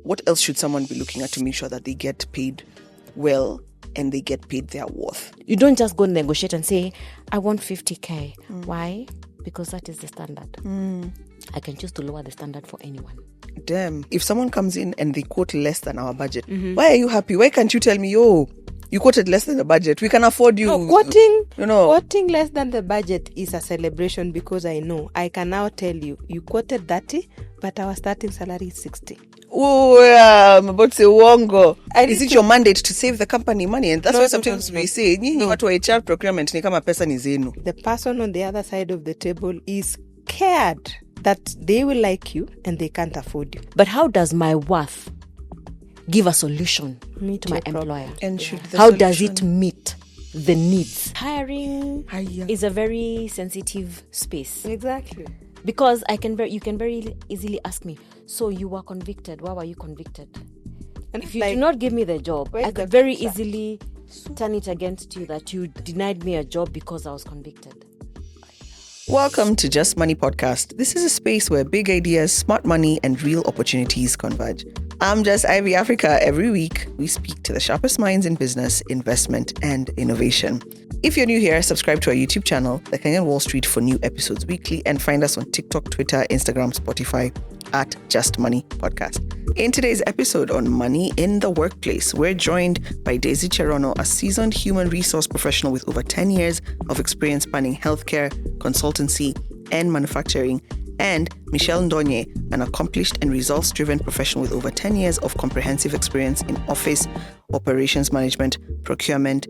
what else should someone be looking at to make sure that they get paid well and they get paid their worth? You don't just go negotiate and say, I want 50K. Why? Because that is the standard. I can choose to lower the standard for anyone. Damn. If someone comes in and they quote less than our budget, why are you happy? Why can't you tell me, yo, you quoted less than the budget? We can afford you. Quoting less than the budget is a celebration, because I can now tell you, you quoted 30, but our starting salary is 60. Oh, yeah, I'm about to say wongo. Is it your mandate to save the company money? And that's why sometimes we say, watu wa HR procurement ni kama pesa ni zenu. The person on the other side of the table is scared that they will like you and they can't afford you. But how does my worth give a solution to my employer? And how does it meet the needs? Hiring is a very sensitive space. Exactly. Because you can very easily ask me, so you were convicted. Why were you convicted? And if you do not give me the job, I could very easily turn it against you that you denied me a job because I was convicted. Welcome to Just Money Podcast. This is a space where big ideas, smart money, and real opportunities converge. I'm Just Ivy Africa. Every week, we speak to the sharpest minds in business, investment, and innovation. If you're new here, subscribe to our YouTube channel, The Kenyan Wall Street, for new episodes weekly, and find us on TikTok, Twitter, Instagram, Spotify at Just Money Podcast. In today's episode on money in the workplace, we're joined by Daisy Cherono, a seasoned human resource professional with over 10 years of experience spanning healthcare, consultancy, and manufacturing, and Michelle Ndonye, an accomplished and results-driven professional with over 10 years of comprehensive experience in office, operations management, procurement,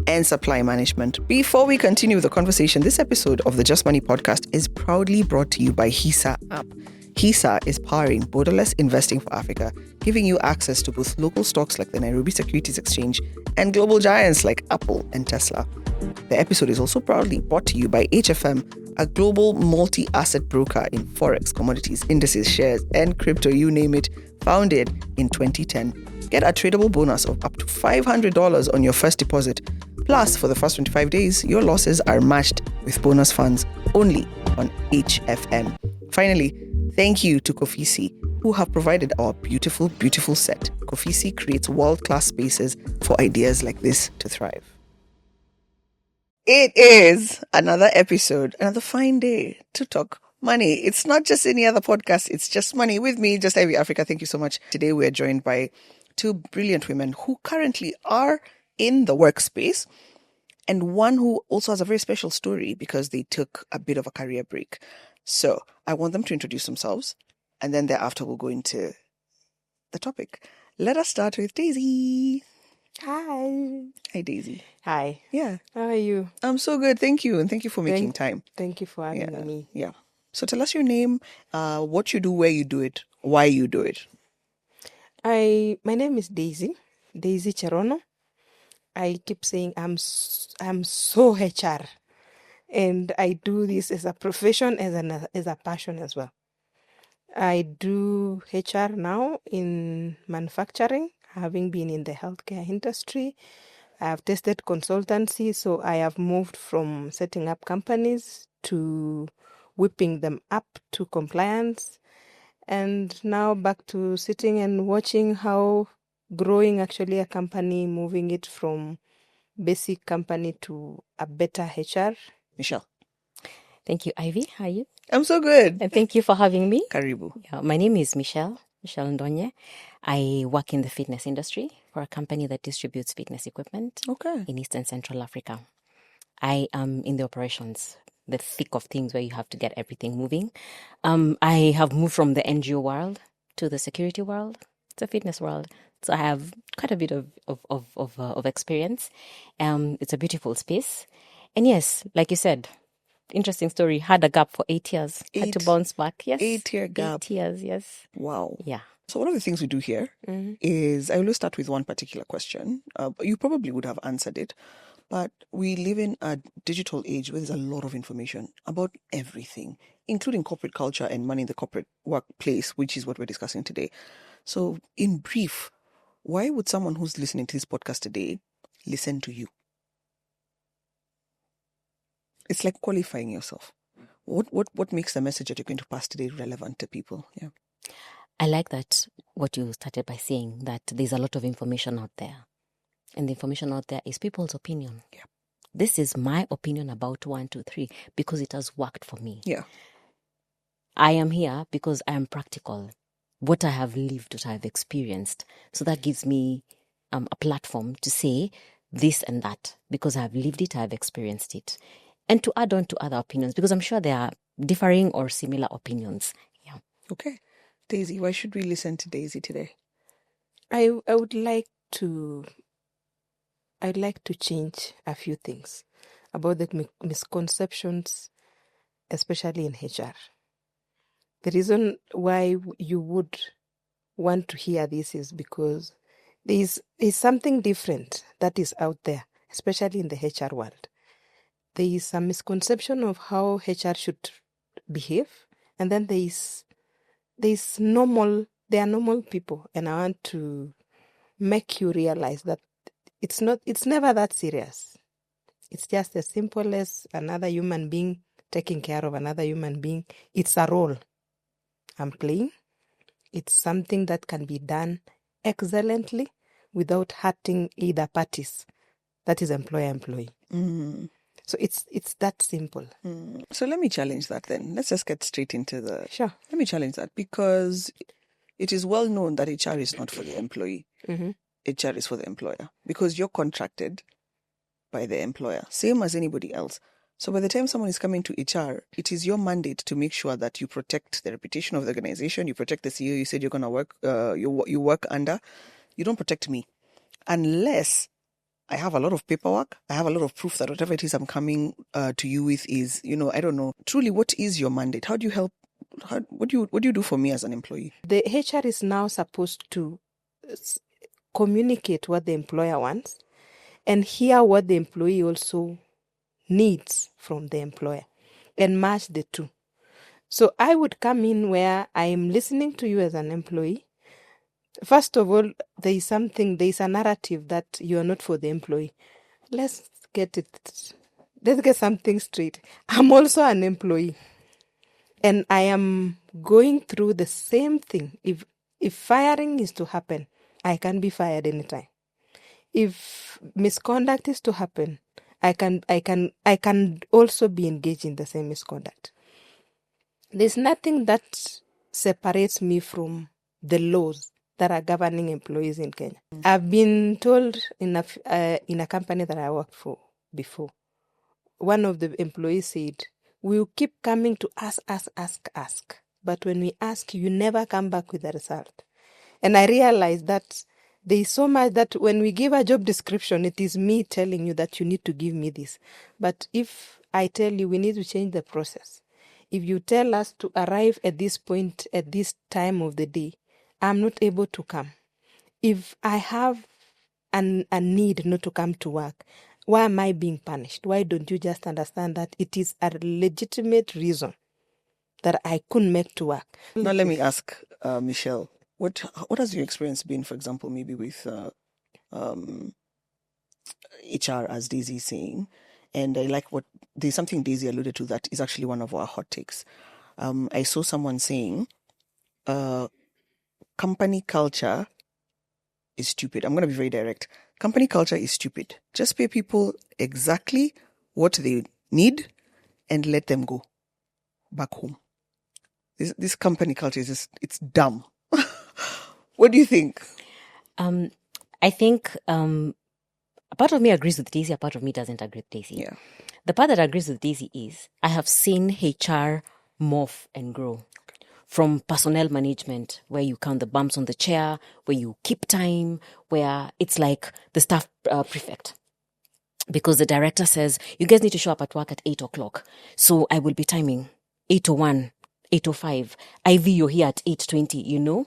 and supply management. Before we continue the conversation, this episode of the Just Money Podcast is proudly brought to you by HISA app. HISA is powering borderless investing for Africa, giving you access to both local stocks like the Nairobi Securities Exchange and global giants like Apple and Tesla. The episode is also proudly brought to you by HFM, a global multi-asset broker in forex, commodities, indices, shares, and crypto, you name it, founded in 2010. Get a tradable bonus of up to $500 on your first deposit. Plus, for the first 25 days, your losses are matched with bonus funds only on HFM. Finally, thank you to Kofisi, who have provided our beautiful, beautiful set. Kofisi creates world-class spaces for ideas like this to thrive. It is another episode, another fine day to talk money. It's not just any other podcast. It's Just Money with me, Just Ivy Africa. Thank you so much. Today we are joined by two brilliant women who currently are in the workspace, and one who also has a very special story because they took a bit of a career break. So I want them to introduce themselves, and then thereafter we'll go into the topic. Let us start with Daisy. Hi. Hi, Daisy. Hi. Yeah. How are you? I'm so good. Thank you. And thank you for making time. Thank you for having me. Yeah. So tell us your name, what you do, where you do it, why you do it. My name is Daisy Cherono. I keep saying I'm so HR, and I do this as a profession, as a passion as well. I do HR now in manufacturing, having been in the healthcare industry. I have tested consultancy, so I have moved from setting up companies to whipping them up to compliance, and now back to sitting and watching how growing actually a company, moving it from basic company to a better HR. Michelle. Thank you, Ivy. How are you? I'm so good. And thank you for having me. Karibu. Yeah, my name is Michelle Ndonye. I work in the fitness industry for a company that distributes fitness equipment in East and Central Africa. I am in the operations, the thick of things where you have to get everything moving. I have moved from the NGO world to the security world. It's a fitness world. So I have quite a bit of experience. It's a beautiful space. And yes, like you said, interesting story. Had a gap for 8 years. Had to bounce back. Yes. 8-year gap. 8 years, yes. Wow. Yeah. So one of the things we do here is I always start with one particular question. You probably would have answered it, but we live in a digital age where there's a lot of information about everything, including corporate culture and money in the corporate workplace, which is what we're discussing today. So in brief, why would someone who's listening to this podcast today listen to you? It's like qualifying yourself. What makes the message that you're going to pass today relevant to people? Yeah. I like that what you started by saying, that there's a lot of information out there. And the information out there is people's opinion. Yeah. This is my opinion about 1, 2, 3 because it has worked for me. Yeah. I am here because I am practical. What I have lived, what I have experienced. So that gives me a platform to say this and that because I have lived it, I have experienced it. And to add on to other opinions, because I'm sure there are differing or similar opinions. Yeah. Okay. Daisy, why should we listen to Daisy today? I'd like to change a few things about the misconceptions, especially in HR. The reason why you would want to hear this is because there is something different that is out there, especially in the HR world. There is some misconception of how HR should behave, and then there are normal people, and I want to make you realize that it's never that serious. It's just as simple as another human being taking care of another human being. It's a role I'm playing. It's something that can be done excellently without hurting either parties. That is employer-employee. So it's that simple. So let me challenge that then. Let's just get straight into the... Sure. Let me challenge that because it is well known that HR is not for the employee. HR is for the employer because you're contracted by the employer, same as anybody else. So by the time someone is coming to HR, it is your mandate to make sure that you protect the reputation of the organization, you protect the CEO you said you're going to work, you work under. You don't protect me unless I have a lot of paperwork. I have a lot of proof that whatever it is I'm coming to you with is, I don't know. Truly, what is your mandate? How do you help? What do you do for me as an employee? The HR is now supposed to communicate what the employer wants and hear what the employee also needs from the employer and match the two. So I would come in where I am listening to you as an employee. First of all, there is a narrative that you are not for the employee. Let's get something straight. I'm also an employee. And I am going through the same thing. If firing is to happen, I can be fired anytime. If misconduct is to happen, I can also be engaged in the same misconduct. There's nothing that separates me from the laws that are governing employees in Kenya. I've been told in a company that I worked for before, one of the employees said, "We'll keep coming to ask. But when we ask, you never come back with a result." And I realized that there is so much that when we give a job description, it is me telling you that you need to give me this. But if I tell you we need to change the process, if you tell us to arrive at this point at this time of the day, I'm not able to come. If I have a need not to come to work, why am I being punished? Why don't you just understand that it is a legitimate reason that I couldn't make to work? Now let me ask Michelle, what has your experience been, for example, maybe with HR, as Daisy is saying? And I like there's something Daisy alluded to that is actually one of our hot takes. I saw someone saying, company culture is stupid. I'm going to be very direct. Company culture is stupid. Just pay people exactly what they need and let them go back home. This company culture is it's dumb. What do you think? I think a part of me agrees with Daisy, a part of me doesn't agree with Daisy. Yeah. The part that agrees with Daisy is I have seen HR morph and grow. From personnel management, where you count the bumps on the chair, where you keep time, where it's like the staff prefect. Because the director says, you guys need to show up at work at 8 o'clock. So I will be timing 8:01, 8:05. IV, you're here at 8:20,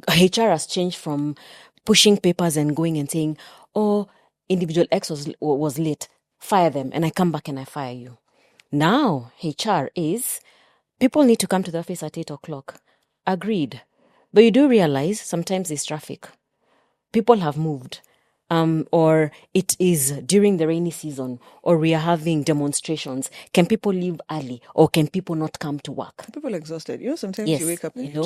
HR has changed from pushing papers and going and saying, oh, individual X was late, fire them, and I come back and I fire you. Now, HR is... people need to come to the office at 8 o'clock. Agreed. But you do realize sometimes there's traffic. People have moved. or it is during the rainy season, or we are having demonstrations, can people leave early, or can people not come to work? People are exhausted. Sometimes Yes, you wake up, you know.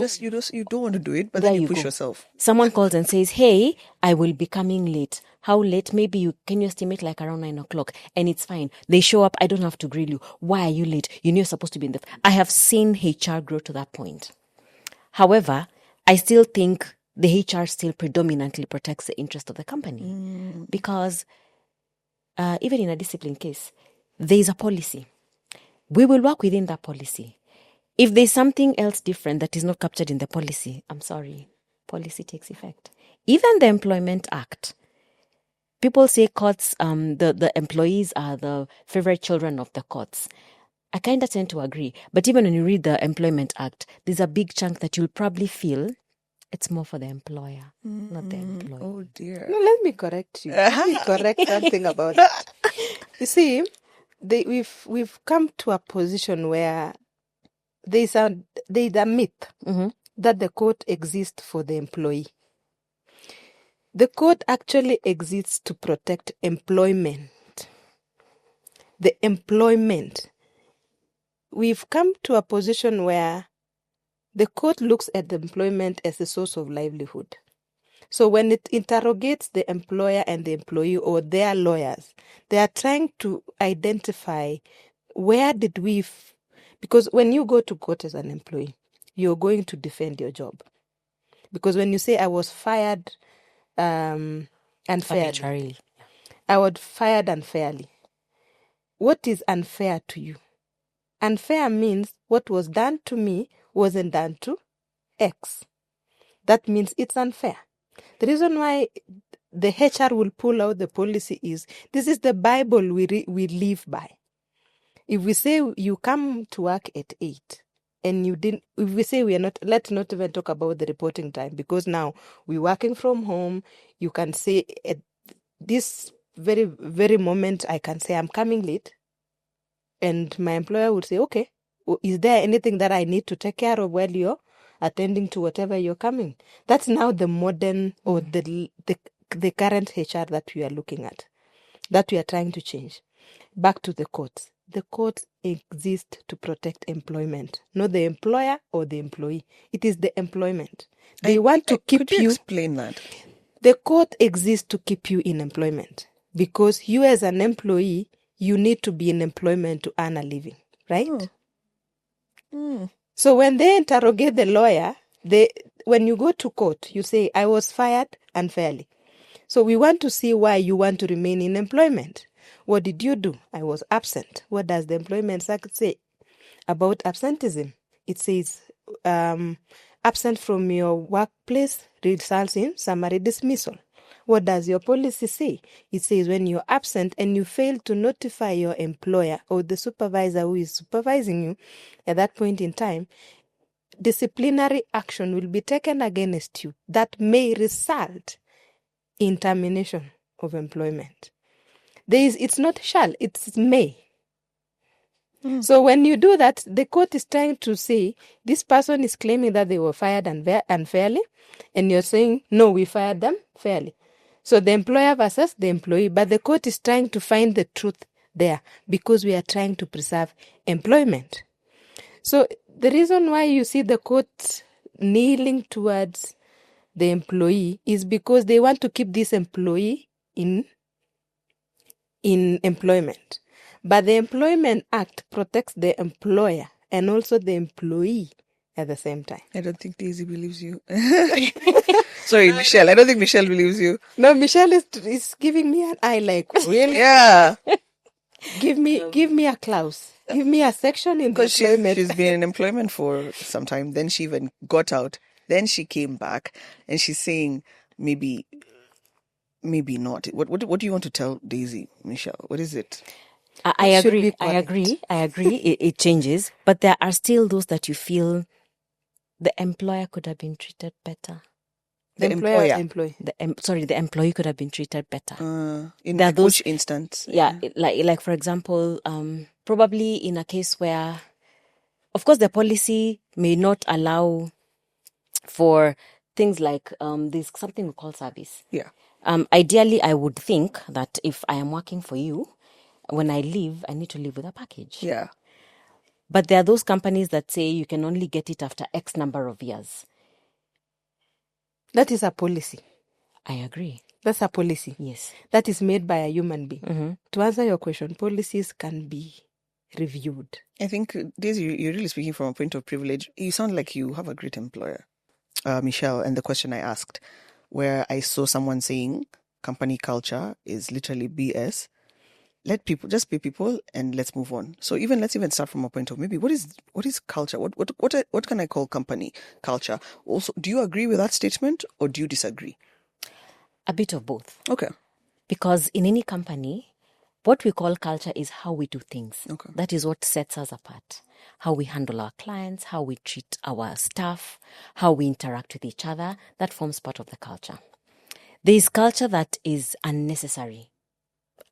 you don't want to do it, but There then you you push go. yourself. Someone calls and says, hey, I will be coming late. How late? Maybe can you estimate like around 9 o'clock? And it's fine. They show up. I don't have to grill you. Why are you late? You know you're supposed to be in the... I have seen HR grow to that point. However, I still think the HR still predominantly protects the interest of the company. Because even in a discipline case, there is a policy. We will work within that policy. If there's something else different that is not captured in the policy, I'm sorry, policy takes effect. Even the Employment Act, people say courts, the employees are the favorite children of the courts. I kind of tend to agree. But even when you read the Employment Act, there's a big chunk that you'll probably feel it's more for the employer, not the employee. Oh dear. No, let me correct you. Let me correct something about that. You see, we've come to a position where there's a myth that the court exists for the employee. The court actually exists to protect employment. The employment. We've come to a position where the court looks at the employment as a source of livelihood. So when it interrogates the employer and the employee or their lawyers, they are trying to identify where did we... Because when you go to court as an employee, you're going to defend your job. Because when you say I was fired unfairly, Arbitrarily. I was fired unfairly. What is unfair to you? Unfair means what was done to me wasn't done to X. That means it's unfair. The reason why the HR will pull out the policy is this is the Bible we live by. If we say you come to work at 8 and you didn't, if we say we are not, let's not even talk about the reporting time, because now we're working from home. You can say at this very, very moment, I can say I'm coming late. And my employer would say, okay, is there anything that I need to take care of while you're attending to whatever you're coming? That's now the modern or the current HR that we are looking at, that we are trying to change. Back to the courts. The courts exist to protect employment, not the employer or the employee. It is the employment. They want to keep Could you explain that? The court exists to keep you in employment because you as an employee, you need to be in employment to earn a living, right? So when they interrogate the lawyer, when you go to court, you say, I was fired unfairly. So we want to see why you want to remain in employment. What did you do? I was absent. What does the Employment Act say about absenteeism? It says absent from your workplace results in summary dismissal. What does your policy say? It says when you're absent and you fail to notify your employer or the supervisor who is supervising you at that point in time, disciplinary action will be taken against you that may result in termination of employment. It's not shall, it's may. So when you do that, the court is trying to say, this person is claiming that they were fired unfairly, and you're saying, no, we fired them fairly. So the employer versus the employee, but the court is trying to find the truth there because we are trying to preserve employment. So the reason why you see the court kneeling towards the employee is because they want to keep this employee in employment. But the Employment Act protects the employer and also the employee at the same time. I don't think Daisy believes you. Sorry, Michelle. I don't think Michelle believes you. No, Michelle is giving me an eye like, really? Yeah. Give me a clause. Give me a section in the employment. She's been in employment for some time. Then she even got out. Then she came back and she's saying maybe not. What do you want to tell Daisy, Michelle? What is it? I agree. It changes, but there are still those that you feel the employer could have been treated better. The employee. The employee could have been treated better. In which instance? Yeah, like for example, probably in a case where, of course, the policy may not allow for things like there's something we call service. Yeah. Ideally, I would think that if I am working for you, when I leave, I need to leave with a package. Yeah. But there are those companies that say you can only get it after X number of years. That is a policy. I agree. That's a policy. Yes. That is made by a human being. To answer your question, policies can be reviewed. I think, Daisy, you're really speaking from a point of privilege. You sound like you have a great employer, Michelle, and the question I asked, where I saw someone saying company culture is literally BS. Let people just pay people and let's move on. So let's start from a point of maybe what is culture? What can I call company culture? Also, do you agree with that statement or do you disagree? A bit of both. Okay. Because in any company, what we call culture is how we do things. Okay. That is what sets us apart. How we handle our clients, how we treat our staff, how we interact with each other. That forms part of the culture. There is culture that is unnecessary.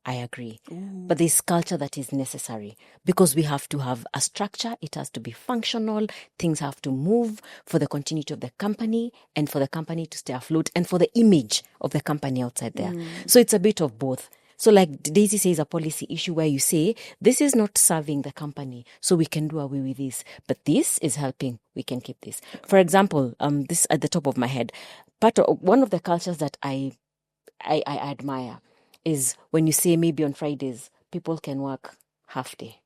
I agree. But there's culture that is necessary because we have to have a structure. It has to be functional. Things have to move for the continuity of the company and for the company to stay afloat and for the image of the company outside there. So it's a bit of both. So like Daisy says, a policy issue where you say, this is not serving the company, so we can do away with this. But this is helping, we can keep this. For example, this at the top of my head, one of the cultures that I admire is when you say maybe on Fridays, people can work half day,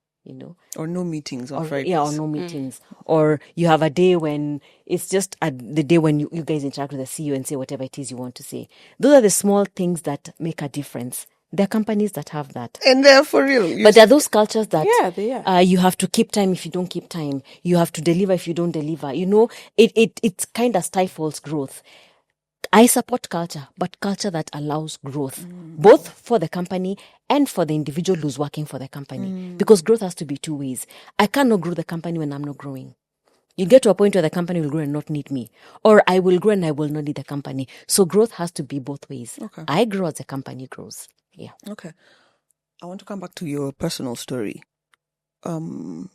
Or no meetings on Fridays. Yeah, or no meetings. Or you have a day when it's just the day when you guys interact with the CEO and say whatever it is you want to say. Those are the small things that make a difference. There are companies that have that. And they're for real. But there are those cultures that they are. You have to keep time if you don't keep time. You have to deliver if you don't deliver. It kind of stifles growth. I support culture, but culture that allows growth, both for the company and for the individual who's working for the company. Because growth has to be two ways. I cannot grow the company when I'm not growing. You get to a point where the company will grow and not need me. Or I will grow and I will not need the company. So growth has to be both ways. Okay. I grow as the company grows. Yeah. Okay. I want to come back to your personal story. Again,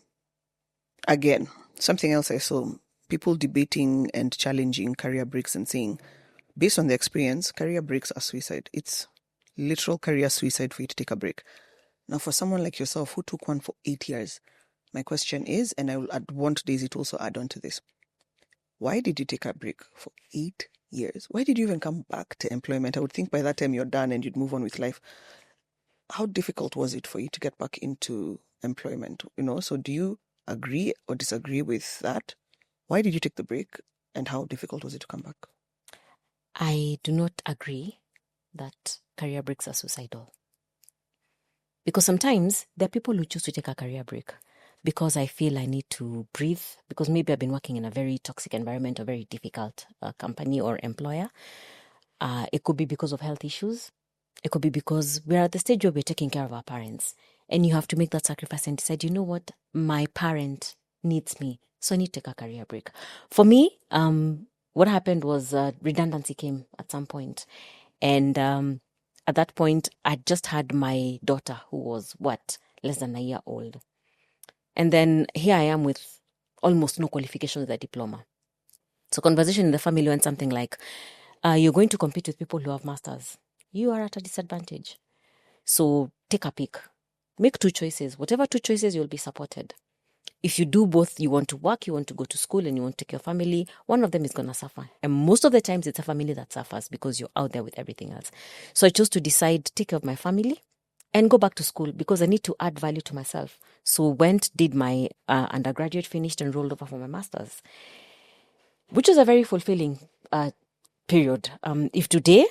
something else I saw, people debating and challenging career breaks and saying, based on the experience, career breaks are suicide. It's literal career suicide for you to take a break. Now, for someone like yourself who took one for 8 years, my question is, and I'd want Daisy to also add on to this, why did you take a break for 8 years? Why did you even come back to employment? I would think by that time you're done and you'd move on with life. How difficult was it for you to get back into employment? So do you agree or disagree with that? Why did you take the break and how difficult was it to come back? I do not agree that career breaks are suicidal. Because sometimes there are people who choose to take a career break because I feel I need to breathe, because maybe I've been working in a very toxic environment, a very difficult company or employer. It could be because of health issues. It could be because we're at the stage where we're taking care of our parents. And you have to make that sacrifice and decide, you know what, my parent needs me, so I need to take a career break. For me, what happened was redundancy came at some point. And at that point, I just had my daughter who was, less than a year old. And then here I am with almost no qualification with a diploma. So conversation in the family went something like, you're going to compete with people who have masters. You are at a disadvantage. So take a pick. Make two choices. Whatever two choices, you'll be supported. If you do both, you want to work, you want to go to school, and you want to take your family, one of them is going to suffer. And most of the times, it's a family that suffers because you're out there with everything else. So I chose to decide, take care of my family and go back to school because I need to add value to myself. So went, did my undergraduate, finished, and rolled over for my master's, which was a very fulfilling period. If today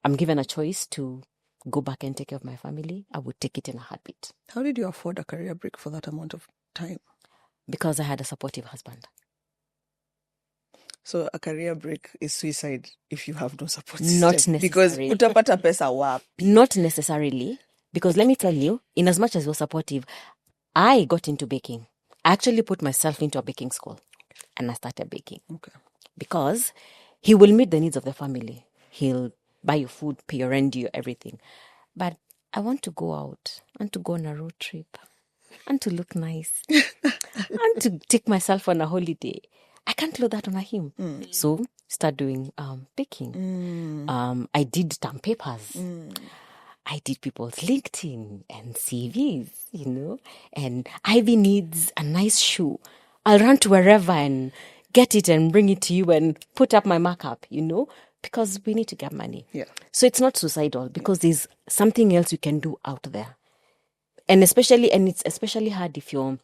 I'm given a choice to go back and take care of my family, I would take it in a heartbeat. How did you afford a career break for that amount of time? Because I had a supportive husband. So a career break is suicide if you have no support Not system. necessarily. Because utapata pesa wapi? Not necessarily. Because let me tell you, in as much as we're supportive, I got into baking. I actually put myself into a baking school and I started baking. Okay. Because he will meet the needs of the family. He'll buy you food, pay your rent, do everything. But I want to go out and to go on a road trip and to look nice and to take myself on a holiday. I can't load that on a him. So start doing picking. I did stamp papers. I did people's LinkedIn and CVs, and Ivy needs a nice shoe. I'll run to wherever and get it and bring it to you and put up my markup, because we need to get money. Yeah. So it's not suicidal because there's something else you can do out there. And it's especially hard if you're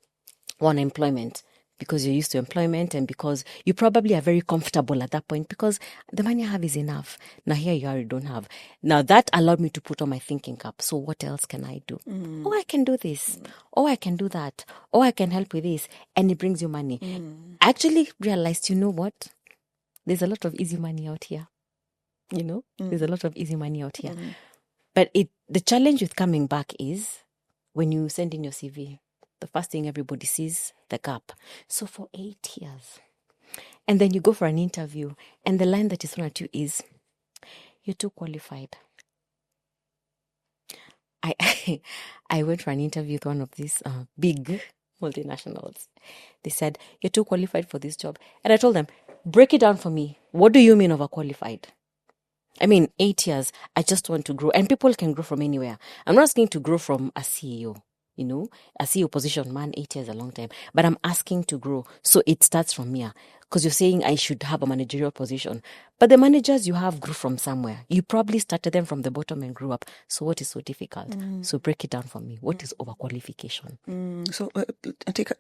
on employment, because you're used to employment and because you probably are very comfortable at that point because the money I have is enough. Now here you are, you don't have. Now that allowed me to put on my thinking cap. So what else can I do? Oh, I can do this. Oh, I can do that. Oh, I can help with this. And it brings you money. I actually realized, you know what? There's a lot of easy money out here. There's a lot of easy money out here. But the challenge with coming back is when you send in your CV, the first thing everybody sees, the gap. So for 8 years. And then you go for an interview and the line that is thrown at you is, you're too qualified. I went for an interview with one of these big multinationals. They said, you're too qualified for this job. And I told them, break it down for me. What do you mean overqualified? 8 years, I just want to grow. And people can grow from anywhere. I'm not asking to grow from a CEO. A CEO position, man, 8 years is a long time. But I'm asking to grow. So it starts from here. Because you're saying I should have a managerial position. But the managers you have grew from somewhere. You probably started them from the bottom and grew up. So what is so difficult? So break it down for me. What is overqualification? So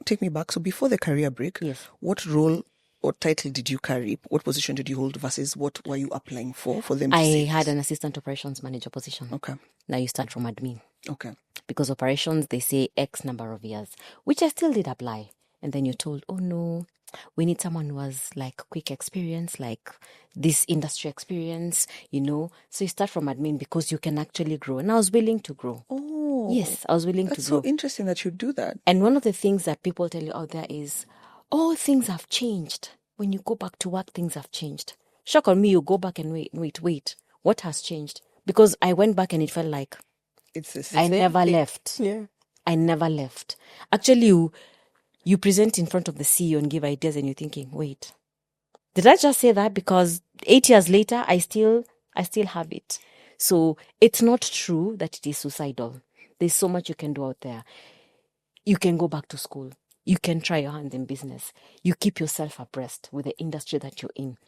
take me back. So before the career break, yes. What role or title did you carry? What position did you hold versus what were you applying for them to see? I had an assistant operations manager position. Okay. Now you start from admin. Okay. Because operations, they say X number of years, which I still did apply. And then you're told, oh no, we need someone who has like quick experience, like this industry experience, So you start from admin because you can actually grow. And I was willing to grow. Oh. Yes, I was willing to grow. That's so interesting that you do that. And one of the things that people tell you out there is, oh, things have changed. When you go back to work, things have changed. Shock on me, you go back and wait. What has changed? Because I went back and it felt like it's the I never left. Yeah. I never left. Actually, you present in front of the CEO and give ideas and you're thinking, wait, did I just say that? Because 8 years later, I still have it. So it's not true that it is suicidal. There's so much you can do out there. You can go back to school. You can try your hand in business. You keep yourself abreast with the industry that you're in.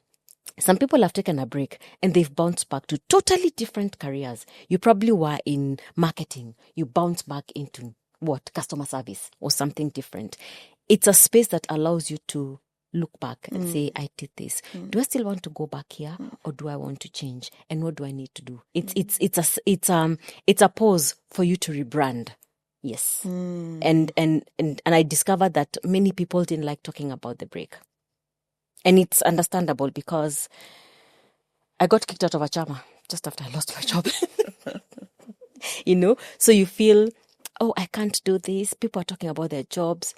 Some people have taken a break and they've bounced back to totally different careers. You probably were in marketing. You bounce back into what? Customer service or something different. It's a space that allows you to look back and say, I did this. Do I still want to go back here or do I want to change? And what do I need to do? It's a pause for you to rebrand. Yes. And I discovered that many people didn't like talking about the break. And it's understandable because I got kicked out of a chama just after I lost my job. So you feel, oh, I can't do this. People are talking about their jobs.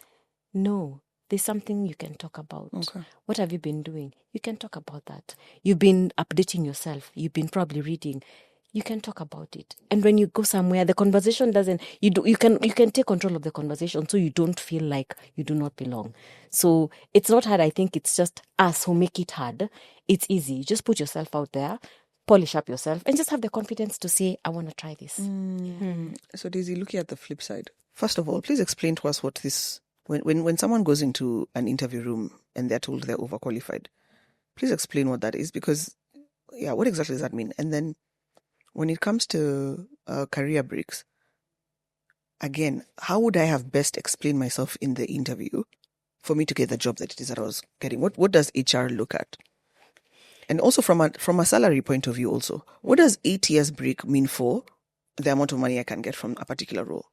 No, there's something you can talk about. Okay. What have you been doing? You can talk about that. You've been updating yourself. You've been probably reading. You can talk about it. And when you go somewhere, the conversation doesn't, you can take control of the conversation so you don't feel like you do not belong. So it's not hard. I think it's just us who make it hard. It's easy. Just put yourself out there, polish up yourself, and just have the confidence to say, I want to try this. So Daisy, looking at the flip side, first of all, please explain to us what this, when someone goes into an interview room and they're told they're overqualified, please explain what that is, because, what exactly does that mean? And then when it comes to career breaks, again, how would I have best explained myself in the interview for me to get the job that it is that I was getting? What does HR look at? And also from a salary point of view also, what does 8 years break mean for the amount of money I can get from a particular role?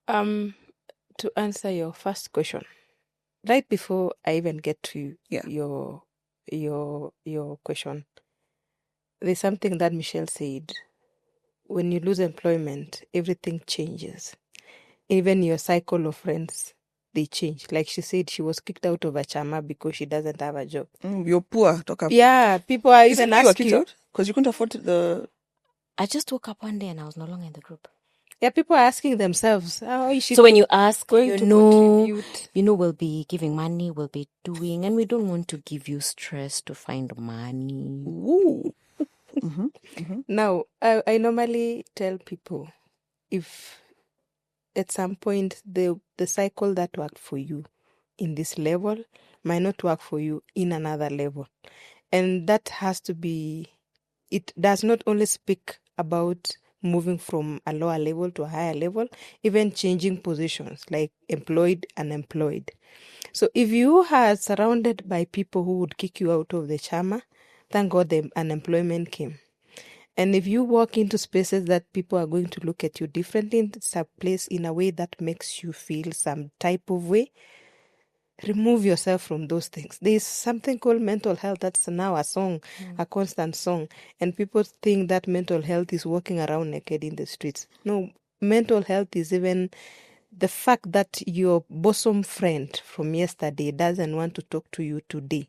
To answer your first question, right before I even get to your question, there's something that Michelle said. When you lose employment, everything changes. Even your cycle of friends, they change. Like she said, she was kicked out of a chama because she doesn't have a job. You're poor. Talk about. Yeah, people are even asking you. Because you couldn't afford the. I just woke up one day and I was no longer in the group. Yeah, people are asking themselves, how is she So when you ask, going to contribute? we'll be giving money, we'll be doing, and we don't want to give you stress to find money. Ooh. Now, I normally tell people, if at some point the cycle that worked for you in this level might not work for you in another level. And that has to be, it does not only speak about moving from a lower level to a higher level, even changing positions like employed, unemployed. So if you are surrounded by people who would kick you out of the chama, thank God the unemployment came. And if you walk into spaces that people are going to look at you differently, it's a place in a way that makes you feel some type of way, remove yourself from those things. There's something called mental health that's now a song, a constant song. And people think that mental health is walking around naked in the streets. No, mental health is even the fact that your bosom friend from yesterday doesn't want to talk to you today.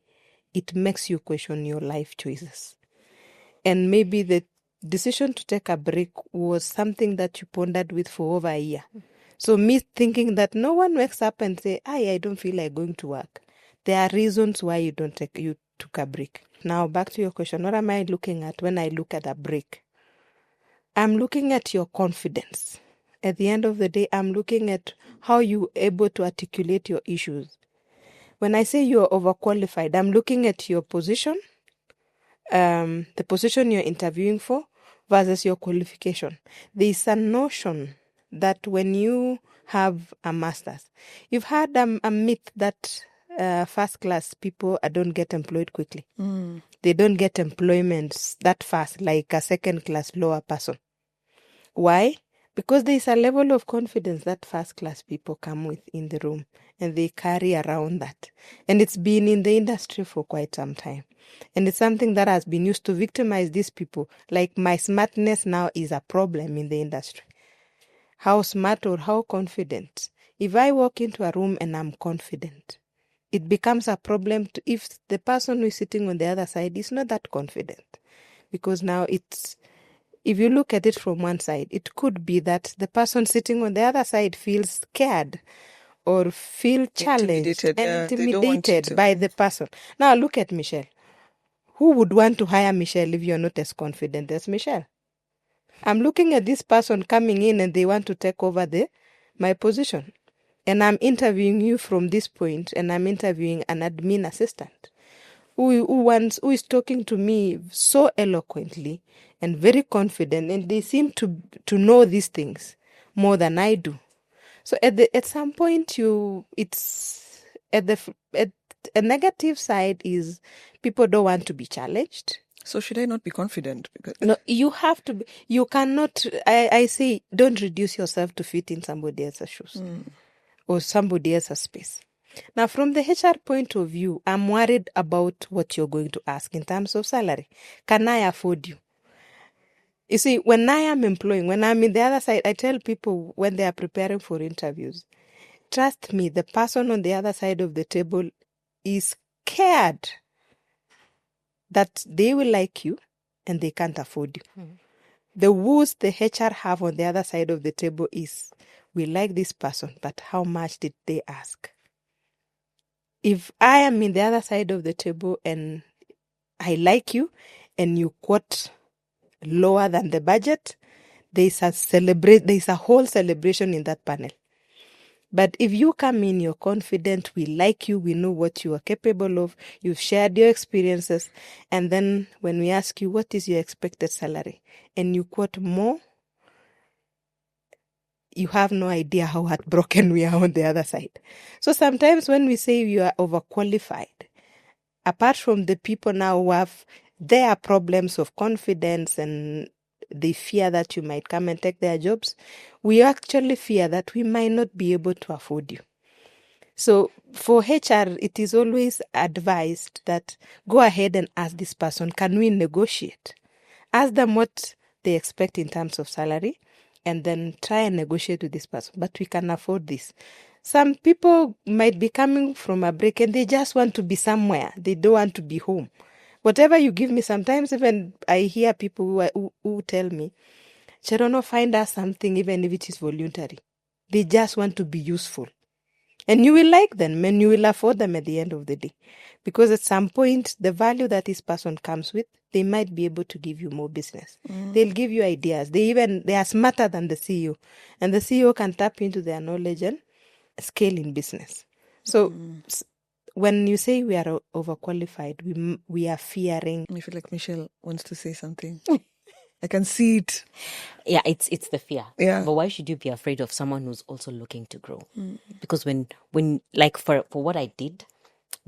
It makes you question your life choices. And maybe the decision to take a break was something that you pondered with for over a year. So me thinking that no one wakes up and say, I don't feel like going to work. There are reasons why you took a break. Now back to your question, what am I looking at when I look at a break? I'm looking at your confidence. At the end of the day, I'm looking at how you're able to articulate your issues. When I say you're overqualified, I'm looking at your position, the position you're interviewing for versus your qualification. There's a notion that when you have a master's, you've had a myth that first class people don't get employed quickly. They don't get employment that fast like a second class lower person. Why? Because there is a level of confidence that first class people come with in the room, and they carry around that. And it's been in the industry for quite some time. And it's something that has been used to victimize these people. Like, my smartness now is a problem in the industry. How smart or how confident? If I walk into a room and I'm confident, it becomes a problem if the person who is sitting on the other side is not that confident. Because now if you look at it from one side, it could be that the person sitting on the other side feels scared or feel challenged and intimidated by the person. Now look at Michelle. Who would want to hire Michelle if you're not as confident as Michelle? I'm looking at this person coming in and they want to take over my position. And I'm interviewing you from this point, and I'm interviewing an admin assistant who is talking to me so eloquently and very confident, and they seem to know these things more than I do. So at some point, it's at a negative side is people don't want to be challenged. So should I not be confident? No, you have to be. You cannot. I say, don't reduce yourself to fit in somebody else's shoes or somebody else's space. Now, from the HR point of view, I'm worried about what you're going to ask in terms of salary. Can I afford you? You see, when I am employing, when I'm in the other side, I tell people when they are preparing for interviews, trust me, the person on the other side of the table is scared that they will like you and they can't afford you. The woes the HR have on the other side of the table is, we like this person, but how much did they ask? If I am in the other side of the table and I like you and you quote lower than the budget, there's a whole celebration in that panel. But if you come in, you're confident, we like you, we know what you are capable of, you've shared your experiences, and then when we ask you what is your expected salary and you quote more, you have no idea how heartbroken we are on the other side. So sometimes when we say you are overqualified, apart from the people now who have their problems of confidence and they fear that you might come and take their jobs, we actually fear that we might not be able to afford you. So for HR, it is always advised that go ahead and ask this person, can we negotiate? Ask them what they expect in terms of salary, and then try and negotiate with this person. But we can afford this. Some people might be coming from a break and they just want to be somewhere. They don't want to be home. Whatever you give me, sometimes even I hear people who tell me, Cherono, find us something, even if it is voluntary. They just want to be useful. And you will like them and you will afford them at the end of the day. Because at some point, the value that this person comes with, they might be able to give you more business. They'll give you ideas. They are smarter than the CEO. And the CEO can tap into their knowledge and scale in business. So when you say we are overqualified, we are fearing. I feel like Michelle wants to say something. I can see it. Yeah, it's the fear. Yeah. But why should you be afraid of someone who's also looking to grow? Because when like for what I did,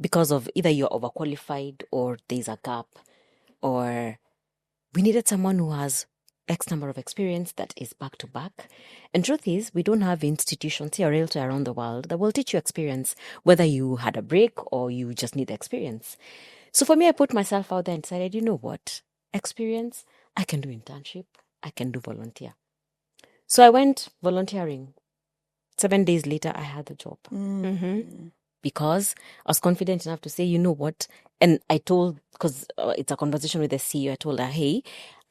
because of either you're overqualified or there's a gap, or we needed someone who has X number of experience that is back to back. And truth is, we don't have institutions here or elsewhere around the world that will teach you experience, whether you had a break or you just need experience. So for me, I put myself out there and decided, you know what? Experience, I can do internship, I can do volunteer. So I went volunteering. 7 days later, I had the job. Because I was confident enough to say, you know what? And I told, because it's a conversation with the CEO, I told her, hey,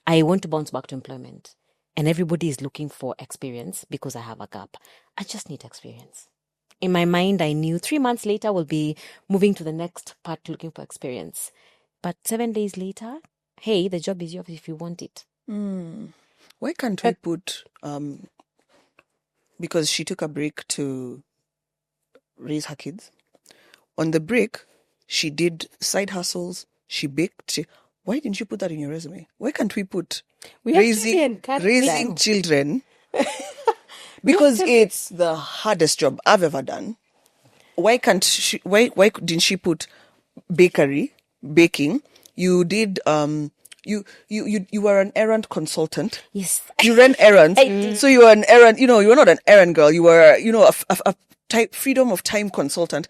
I want to bounce back to employment. And everybody is looking for experience because I have a gap. I just need experience. In my mind, I knew 3 months later we'll be moving to the next part looking for experience. But 7 days later, hey, the job is yours if you want it. Why can't we put, because she took a break to raise her kids. On the break, she did side hustles, she baked. Why didn't you put that in your resume? Why can't we put raising children? Because it's the hardest job I've ever done. Why can't she? Why didn't she put baking? You did. You were an errand consultant. Yes, you ran errands. So you were an errand. You were not an errand girl. You were, a freedom of time consultant.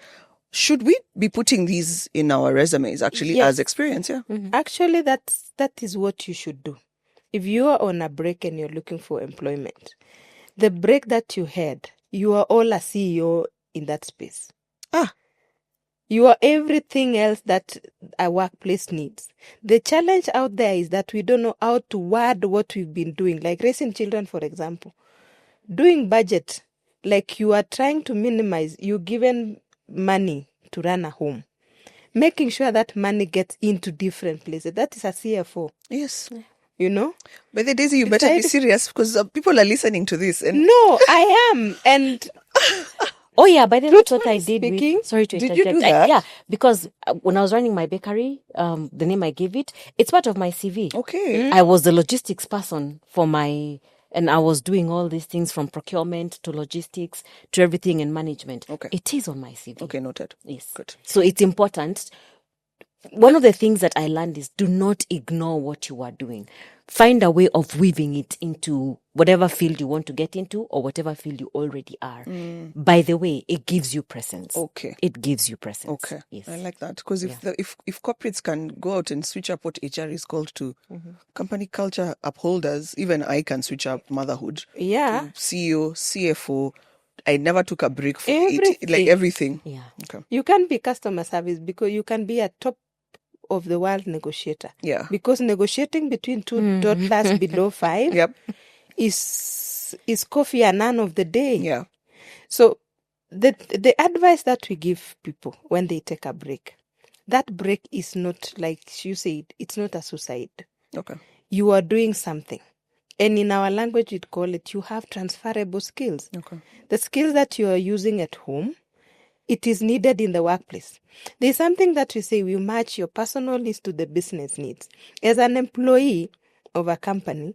Should we be putting these in our resumes actually as experience? Yeah. Actually, that is what you should do. If you are on a break and you're looking for employment, the break that you had, you are all a CEO in that space. You are everything else that a workplace needs. The challenge out there is that we don't know how to word what we've been doing, like raising children, for example. Doing budget, like you are trying to minimize, you given money to run a home. Making sure that money gets into different places. That is a CFO. Yes. But the Daisy, you better be serious because people are listening to this. And no, I am. And oh yeah, by the way, that's what I did. Sorry to interject. Did you do that? Because when I was running my bakery, the name I gave it's part of my CV. Okay. I was the logistics person and I was doing all these things from procurement to logistics to everything in management. Okay. It is on my CV. Okay, noted. Yes. Good. So it's important. One of the things that I learned is do not ignore what you are doing. Find a way of weaving it into whatever field you want to get into or whatever field you already are. By the way, it gives you presence. Okay. It gives you presence. Okay. Yes. I like that because if corporates can go out and switch up what HR is called to company culture upholders, even I can switch up motherhood. Yeah. To CEO, CFO. I never took a break for everything. everything. Yeah. Okay. You can be customer service because you can be a top of the world negotiator. Yeah. Because negotiating between two toddlers below 5 is coffee and none of the day. Yeah. So the advice that we give people when they take a break, that break is not, like you said, it's not a suicide. Okay. You are doing something. And in our language, we'd call it, you have transferable skills. Okay. The skills that you are using at home, it is needed in the workplace. There's something that we say, we match your personal needs to the business needs. As an employee of a company,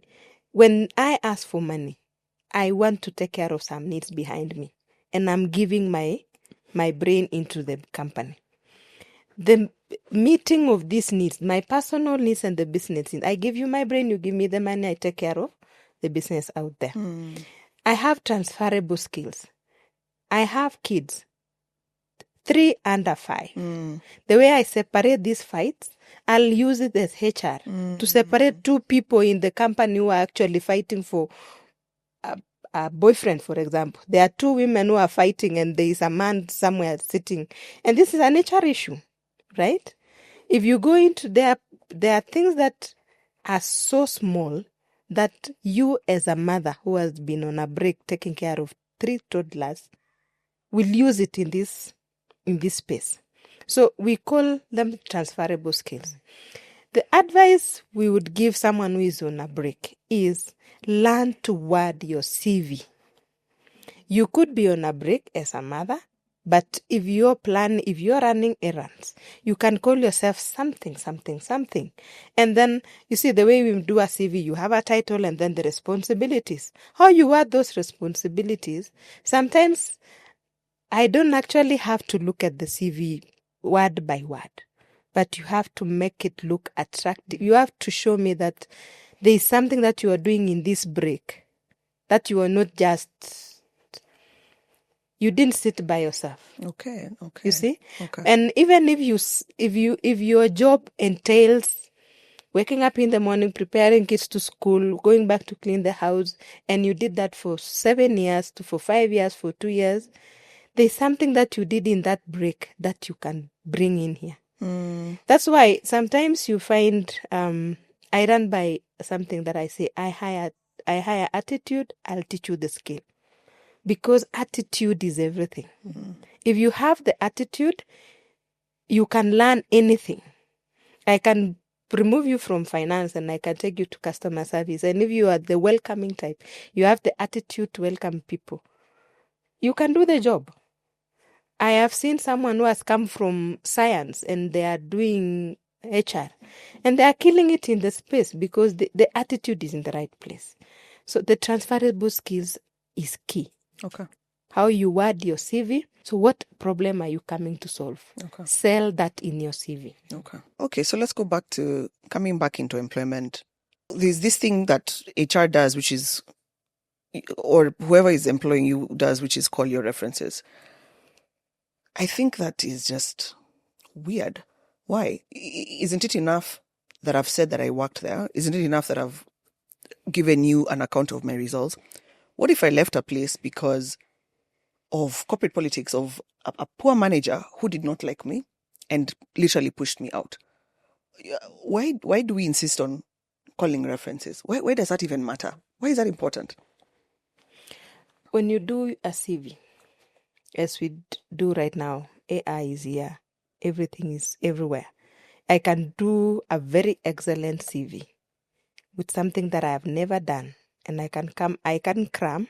when I ask for money, I want to take care of some needs behind me. And I'm giving my brain into the company. The meeting of these needs, my personal needs and the business needs, I give you my brain, you give me the money, I take care of the business out there. I have transferable skills. I have kids. 3 under 5. The way I separate these fights, I'll use it as HR to separate 2 people in the company who are actually fighting for a boyfriend, for example. There are 2 women who are fighting and there is a man somewhere sitting. And this is an HR issue, right? If you go into there are things that are so small that you as a mother who has been on a break taking care of 3 toddlers will use it in this space. So we call them transferable skills. The advice we would give someone who is on a break is learn to word your CV. You could be on a break as a mother, but if you're running errands, you can call yourself something. And then, you see, the way we do a CV, you have a title and then the responsibilities. How you word those responsibilities, sometimes I don't actually have to look at the CV word by word, but you have to make it look attractive. You have to show me that there is something that you are doing in this break, that you are not just... You didn't sit by yourself. Okay. You see? Okay. And even if your job entails waking up in the morning, preparing kids to school, going back to clean the house, and you did that for 7 years, for 5 years, for 2 years, there's something that you did in that break that you can bring in here. That's why sometimes you find I run by something that I say, I hire attitude, I'll teach you the skill. Because attitude is everything. If you have the attitude, you can learn anything. I can remove you from finance and I can take you to customer service. And if you are the welcoming type, you have the attitude to welcome people, you can do the job. I have seen someone who has come from science and they are doing HR and they are killing it in the space because the attitude is in the right place. So the transferable skills is key. Okay. How you word your CV. So what problem are you coming to solve? Okay. Sell that in your CV. Okay, so let's go back to coming back into employment. There's this thing that HR does, which is, or whoever is employing you does, which is call your references. I think that is just weird. Why? Isn't it enough that I've said that I worked there? Isn't it enough that I've given you an account of my results? What if I left a place because of corporate politics, of a poor manager who did not like me and literally pushed me out? Why do we insist on calling references? Why does that even matter? Why is that important? When you do a CV, as we do right now, AI is here. Everything is everywhere. I can do a very excellent CV with something that I have never done. And I can cram.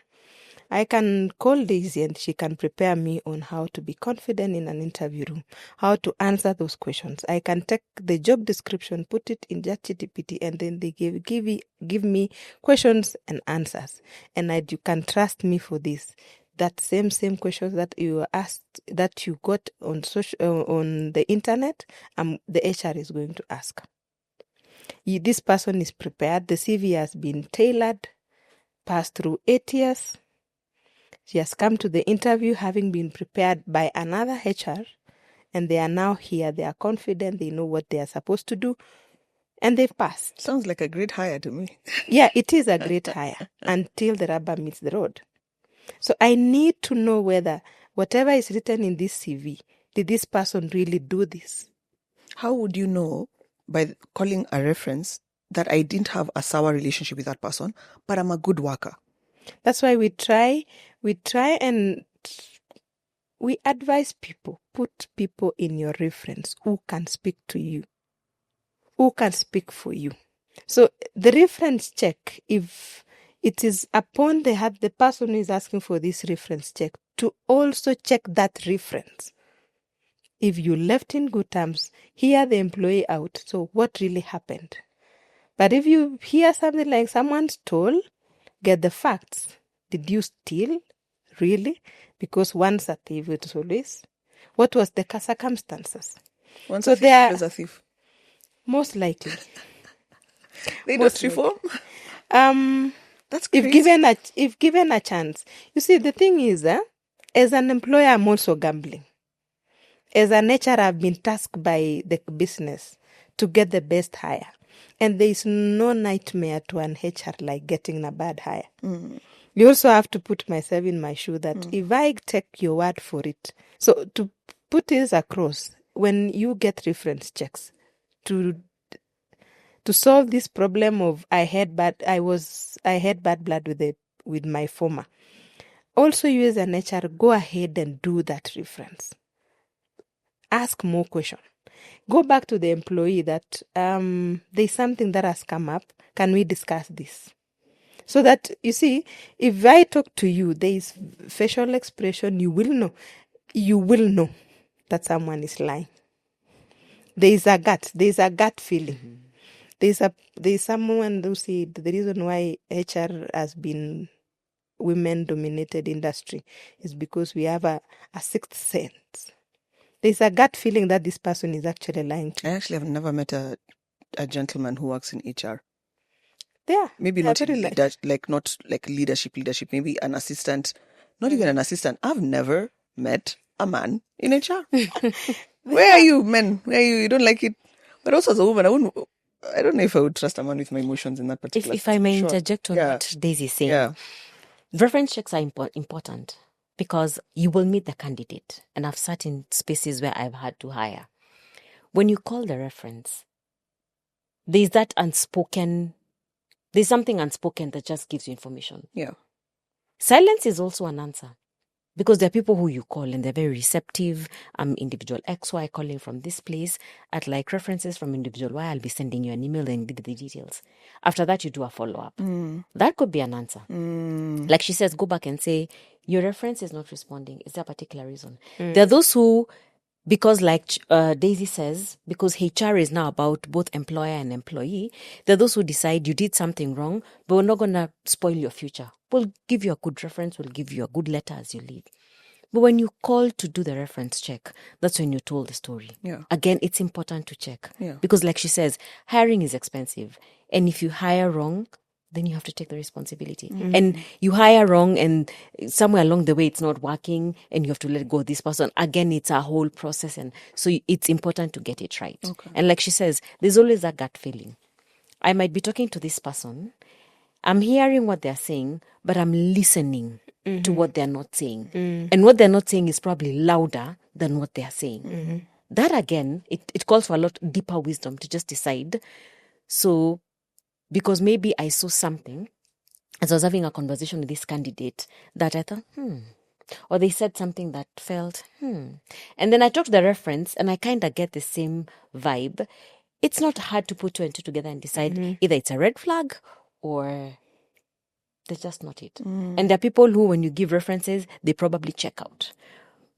I can call Daisy and she can prepare me on how to be confident in an interview room, how to answer those questions. I can take the job description, put it in ChatGPT, and then they give me questions and answers. And you can trust me for this. That same questions that you asked, that you got on on the internet, the HR is going to ask. This person is prepared. The CV has been tailored, passed through 8 years. She has come to the interview having been prepared by another HR, and they are now here. They are confident. They know what they are supposed to do, and they've passed. Sounds like a great hire to me. Yeah, it is a great hire until the rubber meets the road. So I need to know whether whatever is written in this CV, did this person really do this? How would you know by calling a reference that I didn't have a sour relationship with that person, but I'm a good worker? That's why we try and we advise people, put people in your reference who can speak to you, who can speak for you. So the reference check, if it is upon the person who is asking for this reference check to also check that reference. If you left in good terms, hear the employee out. So what really happened? But if you hear something like someone stole, get the facts. Did you steal? Really? Because once a thief, it is always. What was the circumstances? Once so a thief, always a thief. Most likely. They don't reform? That's crazy. If given a chance. You see, the thing is, as an employer, I'm also gambling. As an HR, I've been tasked by the business to get the best hire. And there is no nightmare to an HR like getting a bad hire. You also have to put myself in my shoe that if I take your word for it. So to put this across, when you get reference checks, to to solve this problem of I had bad blood with my former. Also, you as an HR, go ahead and do that reference. Ask more questions. Go back to the employee that there's something that has come up. Can we discuss this? So that, you see, if I talk to you, there is facial expression, you will know that someone is lying. There is a gut feeling. There's someone who said the reason why HR has been women-dominated industry is because we have a sixth sense. There's a gut feeling that this person is actually lying to you. I actually have never met a gentleman who works in HR. Yeah. Maybe not not like leadership, maybe an assistant, not even an assistant. I've never met a man in HR. Where are you, men? Where are you? You don't like it? But also as a woman, I don't know if I would trust a man with my emotions in that particular If I may interject on what Daisy is saying, reference checks are important because you will meet the candidate. And I've sat in spaces where I've had to hire. When you call the reference, there's something unspoken that just gives you information. Yeah. Silence is also an answer. Because there are people who you call and they're very receptive. I'm individual XY calling from this place. I'd like references from individual Y. I'll be sending you an email and give the details. After that, you do a follow-up. That could be an answer. Like she says, go back and say, your reference is not responding. Is there a particular reason? There are those who, because like Daisy says, because HR is now about both employer and employee, there are those who decide you did something wrong, but we're not going to spoil your future. We'll give you a good reference. We'll give you a good letter as you leave. But when you call to do the reference check, that's when you told the story. Yeah. Again, it's important to check. Yeah. Because like she says, hiring is expensive. And if you hire wrong, then you have to take the responsibility. And you hire wrong and somewhere along the way it's not working and you have to let go of this person. Again, it's a whole process. And so it's important to get it right. Okay. And like she says, there's always that gut feeling. I might be talking to this person. I'm hearing what they're saying, but I'm listening to what they're not saying. And what they're not saying is probably louder than what they're saying. That, again, it calls for a lot deeper wisdom to just decide. So, because maybe I saw something as I was having a conversation with this candidate that I thought, or they said something that felt, And then I talked to the reference and I kind of get the same vibe. It's not hard to put two and two together and decide either it's a red flag or that's just not it. And there are people who, when you give references, they probably check out.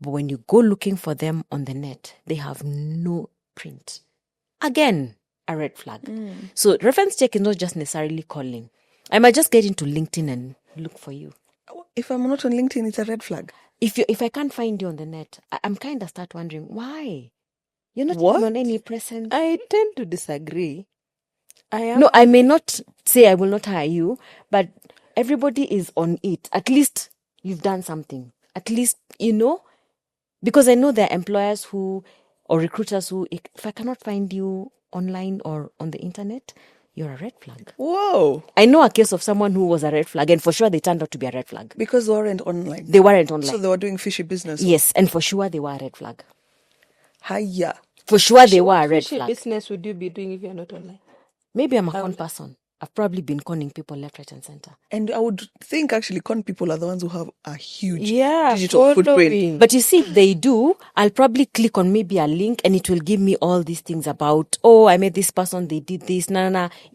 But when you go looking for them on the net, they have no print. Again, a red flag. So reference check is not just necessarily calling. I might just get into LinkedIn and look for you. If I'm not on LinkedIn, it's a red flag. If I can't find you on the net, I'm kind of start wondering, why? You're not even on any present. I tend to disagree. No, I may not say I will not hire you, but everybody is on it. At least you've done something. At least, because I know there are employers or recruiters who, if I cannot find you online or on the internet, you're a red flag. Whoa. I know a case of someone who was a red flag, and for sure they turned out to be a red flag. Because they weren't online. They weren't online. So they were doing fishy business. Yes, and for sure they were a red flag. Hiya. For sure they were a red flag. What business would you be doing if you're not online? Maybe I'm a con person. I've probably been conning people left, right, and center. And I would think actually con people are the ones who have a huge digital footprint. But you see, if they do, I'll probably click on maybe a link and it will give me all these things about, I met this person, they did this,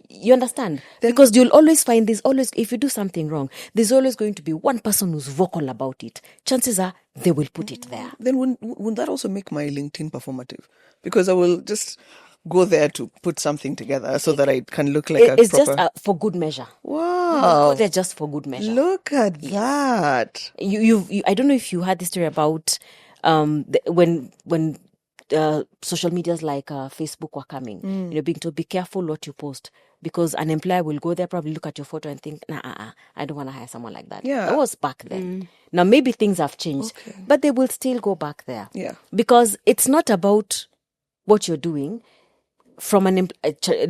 You understand? Because you'll always find if you do something wrong, there's always going to be one person who's vocal about it. Chances are they will put it there. Then wouldn't that also make my LinkedIn performative? Because I will just go there to put something together so that I can look like it's just for good measure. Wow. Go there just for good measure. Look at that. You I don't know if you heard this story about when social medias like Facebook were coming, being told, be careful what you post, because an employer will go there, probably look at your photo and think, I don't want to hire someone like that. Yeah. That was back then. Now maybe things have changed, but they will still go back there. Yeah. Because it's not about what you're doing. From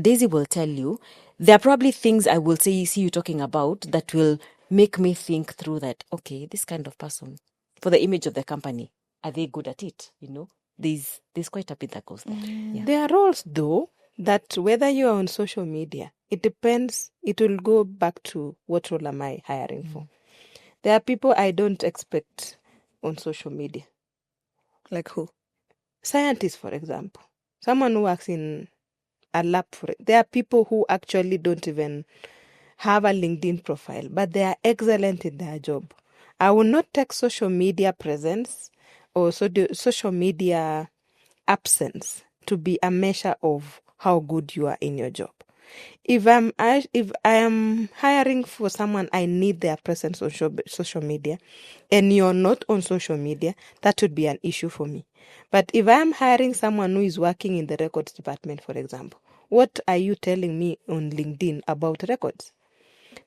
Daisy will tell you, there are probably things I will see you talking about that will make me think through that, okay, this kind of person, for the image of the company, are they good at it? There's quite a bit that goes there. Yeah. There are roles, though, that whether you are on social media, it depends. It will go back to what role am I hiring for. There are people I don't expect on social media. Like who? Scientists, for example. Someone who works in a lab. There are people who actually don't even have a LinkedIn profile, but they are excellent in their job. I will not take social media presence or social media absence to be a measure of how good you are in your job. If I am hiring for someone, I need their presence on social media, and you're not on social media, that would be an issue for me. But if I am hiring someone who is working in the records department, for example, what are you telling me on LinkedIn about records?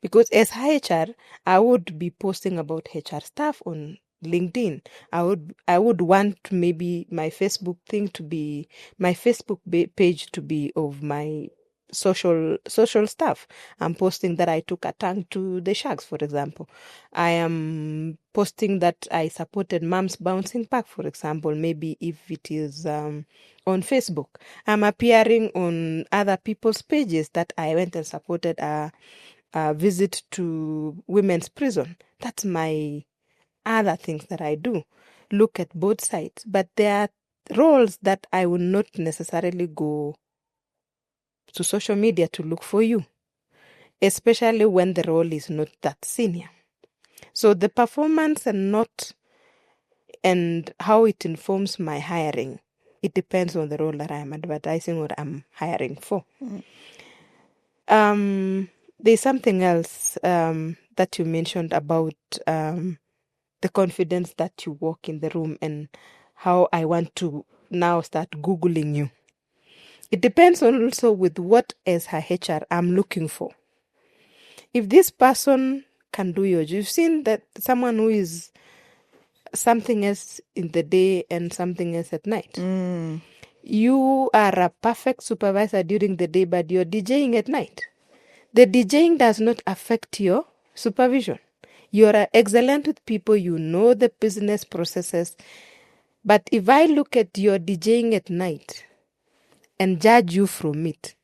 Because as HR, I would be posting about HR stuff on LinkedIn. I would want maybe my Facebook page to be of my social stuff. I'm posting that I took a tank to the Sharks, for example. I am posting that I supported Mom's Bouncing Park, for example, maybe if it is on Facebook. I'm appearing on other people's pages that I went and supported a visit to women's prison. That's my other things that I do. Look at both sides. But there are roles that I will not necessarily go to social media to look for you, especially when the role is not that senior. So the performance and how it informs my hiring, it depends on the role that I'm advertising or I'm hiring for. There's something else that you mentioned about the confidence that you walk in the room and how I want to now start Googling you. It depends on also with what as her HR I'm looking for. If this person can do your job, you've seen that someone who is something else in the day and something else at night. You are a perfect supervisor during the day, but you're DJing at night. The DJing does not affect your supervision. You're excellent with people, you know the business processes. But if I look at your DJing at night and judge you from it,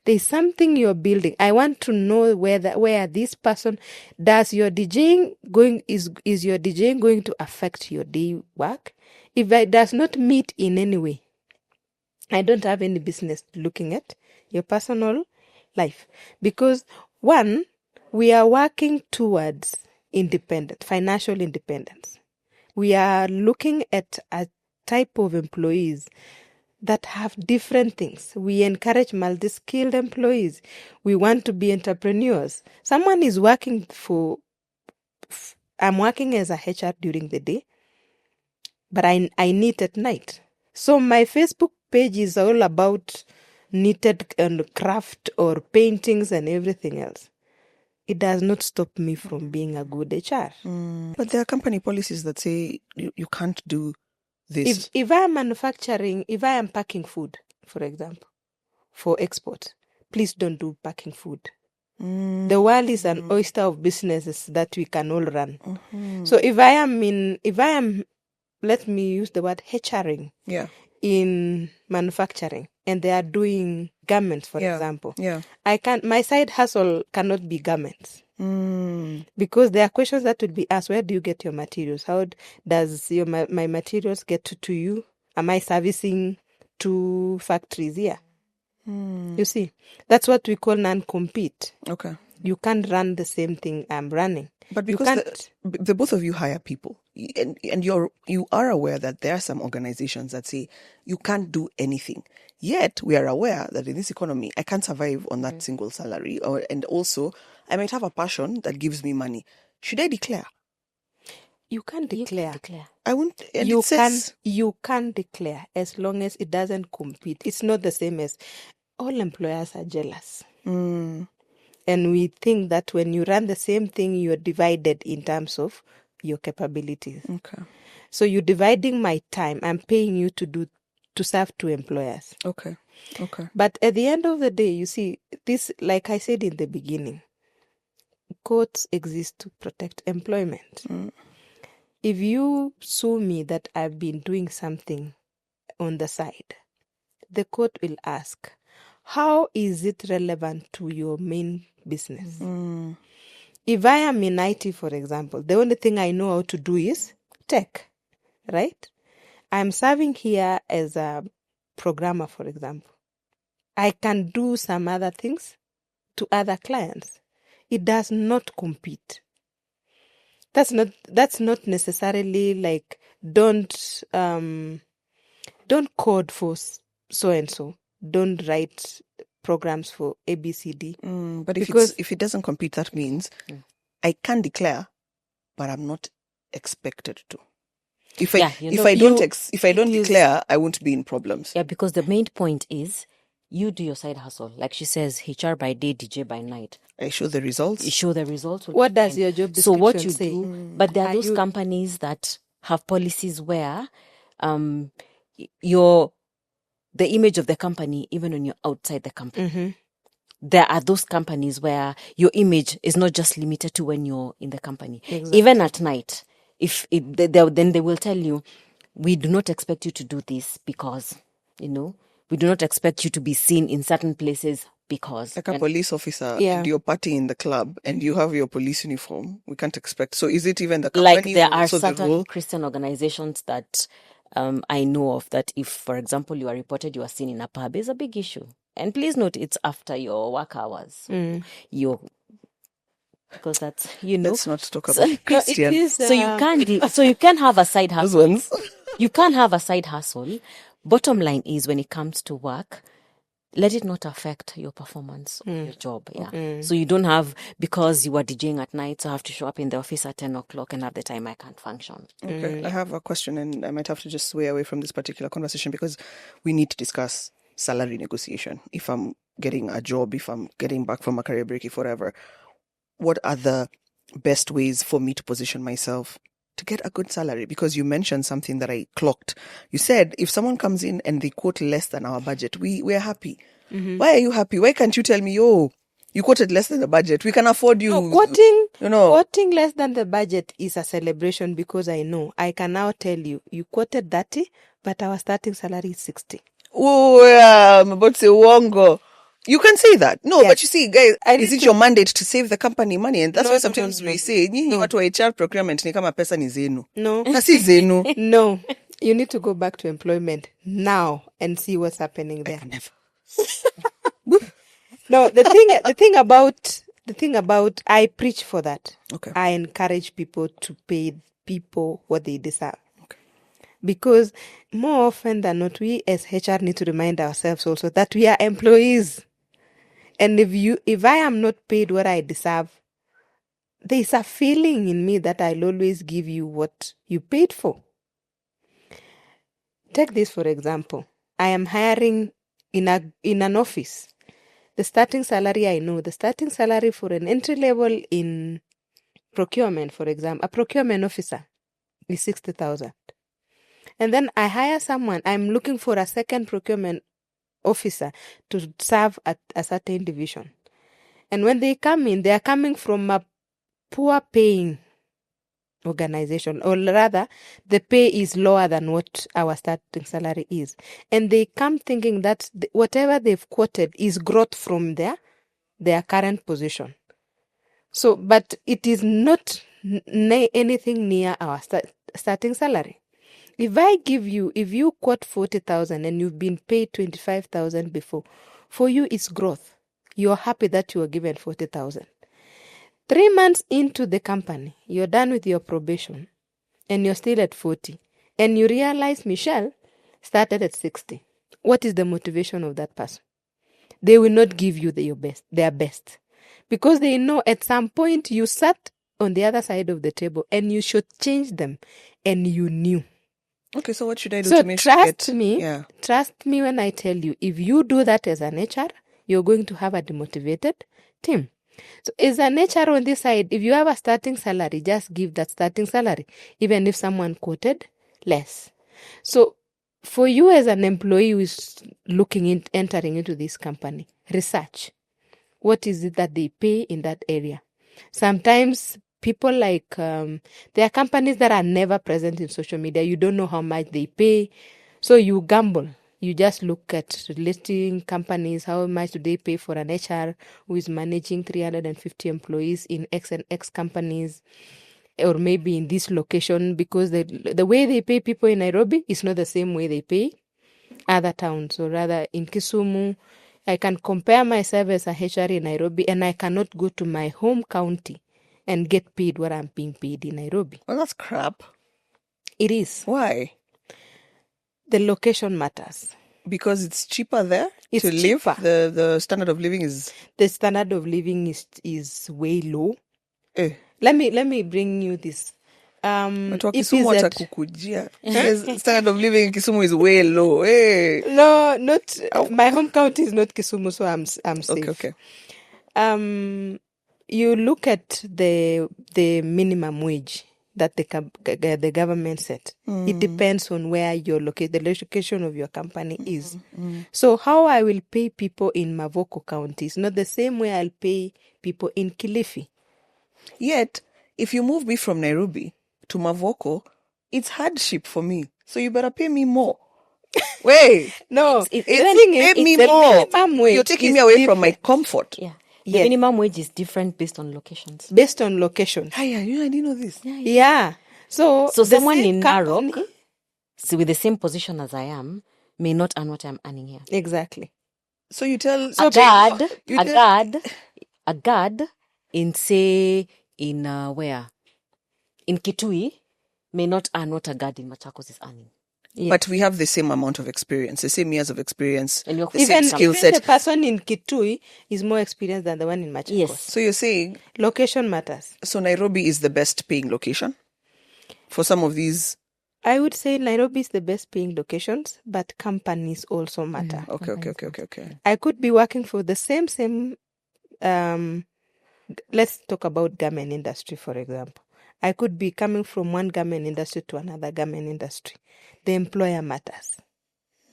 there's something you're building. I want to know where this person does your DJing going is your DJing going to affect your day work? If it does not meet in any way, I don't have any business looking at your personal life. Because one, we are working towards financial independence. We are looking at a type of employees that have different things. We encourage multi-skilled employees. We want to be entrepreneurs. Someone is working I'm working as a HR during the day, but I knit at night. So my Facebook page is all about knitted and craft or paintings and everything else. It does not stop me from being a good HR. But there are company policies that say you can't do this. If I am manufacturing, if I am packing food, for example, for export, please don't do packing food. The world is an oyster of businesses that we can all run. So if I am, let me use the word HRing. In manufacturing, and they are doing garments, for example. My side hustle cannot be garments. Because there are questions that would be asked. Where do you get your materials? How does my materials get to you? Am I servicing to factories here? You see, that's what we call non-compete. Okay. You can't run the same thing I'm running. But because the both of you hire people, and you are aware that there are some organizations that say you can't do anything. Yet we are aware that in this economy, I can't survive on that single salary, and also I might have a passion that gives me money. Should I declare? You can't declare. I won't. And you can declare as long as it doesn't compete. It's not the same as all employers are jealous. And we think that when you run the same thing, you're divided in terms of your capabilities. Okay. So you're dividing my time. I'm paying you to serve two employers. Okay. But at the end of the day, you see, this, like I said in the beginning, courts exist to protect employment. If you sue me that I've been doing something on the side, the court will ask, how is it relevant to your main business? If I am in IT, for example, the only thing I know how to do is tech, right? I'm serving here as a programmer, for example. I can do some other things to other clients. It does not compete. That's not necessarily like don't code for so and so. Don't write programs for ABCD. But if it doesn't compete, that means I can declare, but I'm not expected to. If I don't declare, I won't be in problems. Yeah, because the main point is you do your side hustle. Like she says, HR by day, DJ by night. I show the results. You show the results. What does your job description say? So what you do, but there are those companies that have policies where the image of the company, even when you're outside the company. There are those companies where your image is not just limited to when you're in the company. Exactly. Even at night, then they will tell you, we do not expect you to do this because, we do not expect you to be seen in certain places because. Like a police officer, you're partying in the club and you have your police uniform. We can't expect. So is it even the company? Like there are certain Christian organizations that I know of that if, for example, you are reported you are seen in a pub, is a big issue. And please note, it's after your work hours. Because that's, Let's not talk about Christian. So you can have a side hustle. Those ones. You can have a side hustle. Bottom line is, when it comes to work, let it not affect your performance of your job. Yeah. So you don't have, because you are DJing at night, so I have to show up in the office at 10 o'clock and at the time I can't function. Okay. I have a question, and I might have to just sway away from this particular conversation because we need to discuss salary negotiation. If I'm getting a job, if I'm getting back from a career break, if whatever, what are the best ways for me to position myself to get a good salary? Because you mentioned something that I clocked. You said if someone comes in and they quote less than our budget, we're happy. Why are you happy? Why can't you tell me, you quoted less than the budget, we can afford you? Quoting less than the budget is a celebration, because I can now tell you quoted 30, but our starting salary is 60. Oh, yeah, I'm about to say wongo. You can say that. No, yes. But you see, guys, is it your mandate to save the company money? And that's why sometimes we say, watu wa HR procurement ni kama pesa ni zenu. No. Na si zenu. No. You need to go back to employment now and see what's happening there. I can never. No, the thing about I preach for that. Okay. I encourage people to pay people what they deserve. Because more often than not, we as HR need to remind ourselves also that we are employees. And if I am not paid what I deserve, there's a feeling in me that I'll always give you what you paid for. Take this for example. I am hiring in an office. The starting salary the starting salary for an entry level in procurement, for example, a procurement officer is 60,000. And then I hire someone, I'm looking for a second procurement officer to serve at a certain division. And when they come in, they are coming from a poor paying organization, or rather, the pay is lower than what our starting salary is. And they come thinking that whatever they've quoted is growth from their current position. So, but it is not anything near our starting salary. If you quote 40,000 and you've been paid 25,000 before, for you it's growth. You're happy that you were given 40,000. 3 months into the company, you're done with your probation and you're still at 40. And you realize Michelle started at 60. What is the motivation of that person? They will not give you their best. Because they know at some point you sat on the other side of the table and you should change them, and you knew. Okay, so what should I do to make sure? Trust me when I tell you, if you do that as an HR, you're going to have a demotivated team. So as an HR on this side, if you have a starting salary, just give that starting salary, even if someone quoted less. So for you as an employee who is entering into this company, research. What is it that they pay in that area? Sometimes people like, there are companies that are never present in social media. You don't know how much they pay. So you gamble. You just look at listing companies, how much do they pay for an HR who is managing 350 employees in X and X companies, or maybe in this location, because the way they pay people in Nairobi is not the same way they pay other towns. So rather in Kisumu, I can compare myself as a HR in Nairobi, and I cannot go to my home county and get paid what I'm being paid in Nairobi. Well, that's crap. It is. Why? The location matters. Because it's cheaper there It's to live. cheaper. The standard of living is The standard of living is way low. eh. Let me bring you this. Watu wa If Kisumu is that- watakukujia. Yes, standard of living in Kisumu is way low. Eh. No, not my home county is not Kisumu, so I'm safe. Okay. You look at the minimum wage that the government set. It depends on where you're located, the location of your company is. So how I will pay people in Mavoko County is not the same way I'll pay people in Kilifi. Yet, if you move me from Nairobi to Mavoko, it's hardship for me. So you better pay me more. Wait. No, It's- the thing is, Pay me the more. minimum wage You're taking is me away from my different. comfort. Yeah. The Yes. minimum wage is different based on locations. Based on location. Hi, I didn't know this. Yeah. So So the someone same in company- Narok, so with the same position as I am, may not earn what I'm earning here. Exactly. So you tell A guard in where? In Kitui may not earn what a guard in Machakos is earning. Yeah. But we have the same amount of experience, the same years of experience, And you're the same skill Even set. the person in Kitui is more experienced than the one in Machakos. Yes. So you're saying, Location matters. so Nairobi is the best paying location for some of these? I would say Nairobi is the best paying locations, but companies also matter. Okay. I could be working for the same let's talk about garment industry, for example. I could be coming from one garment industry to another garment industry. The employer matters.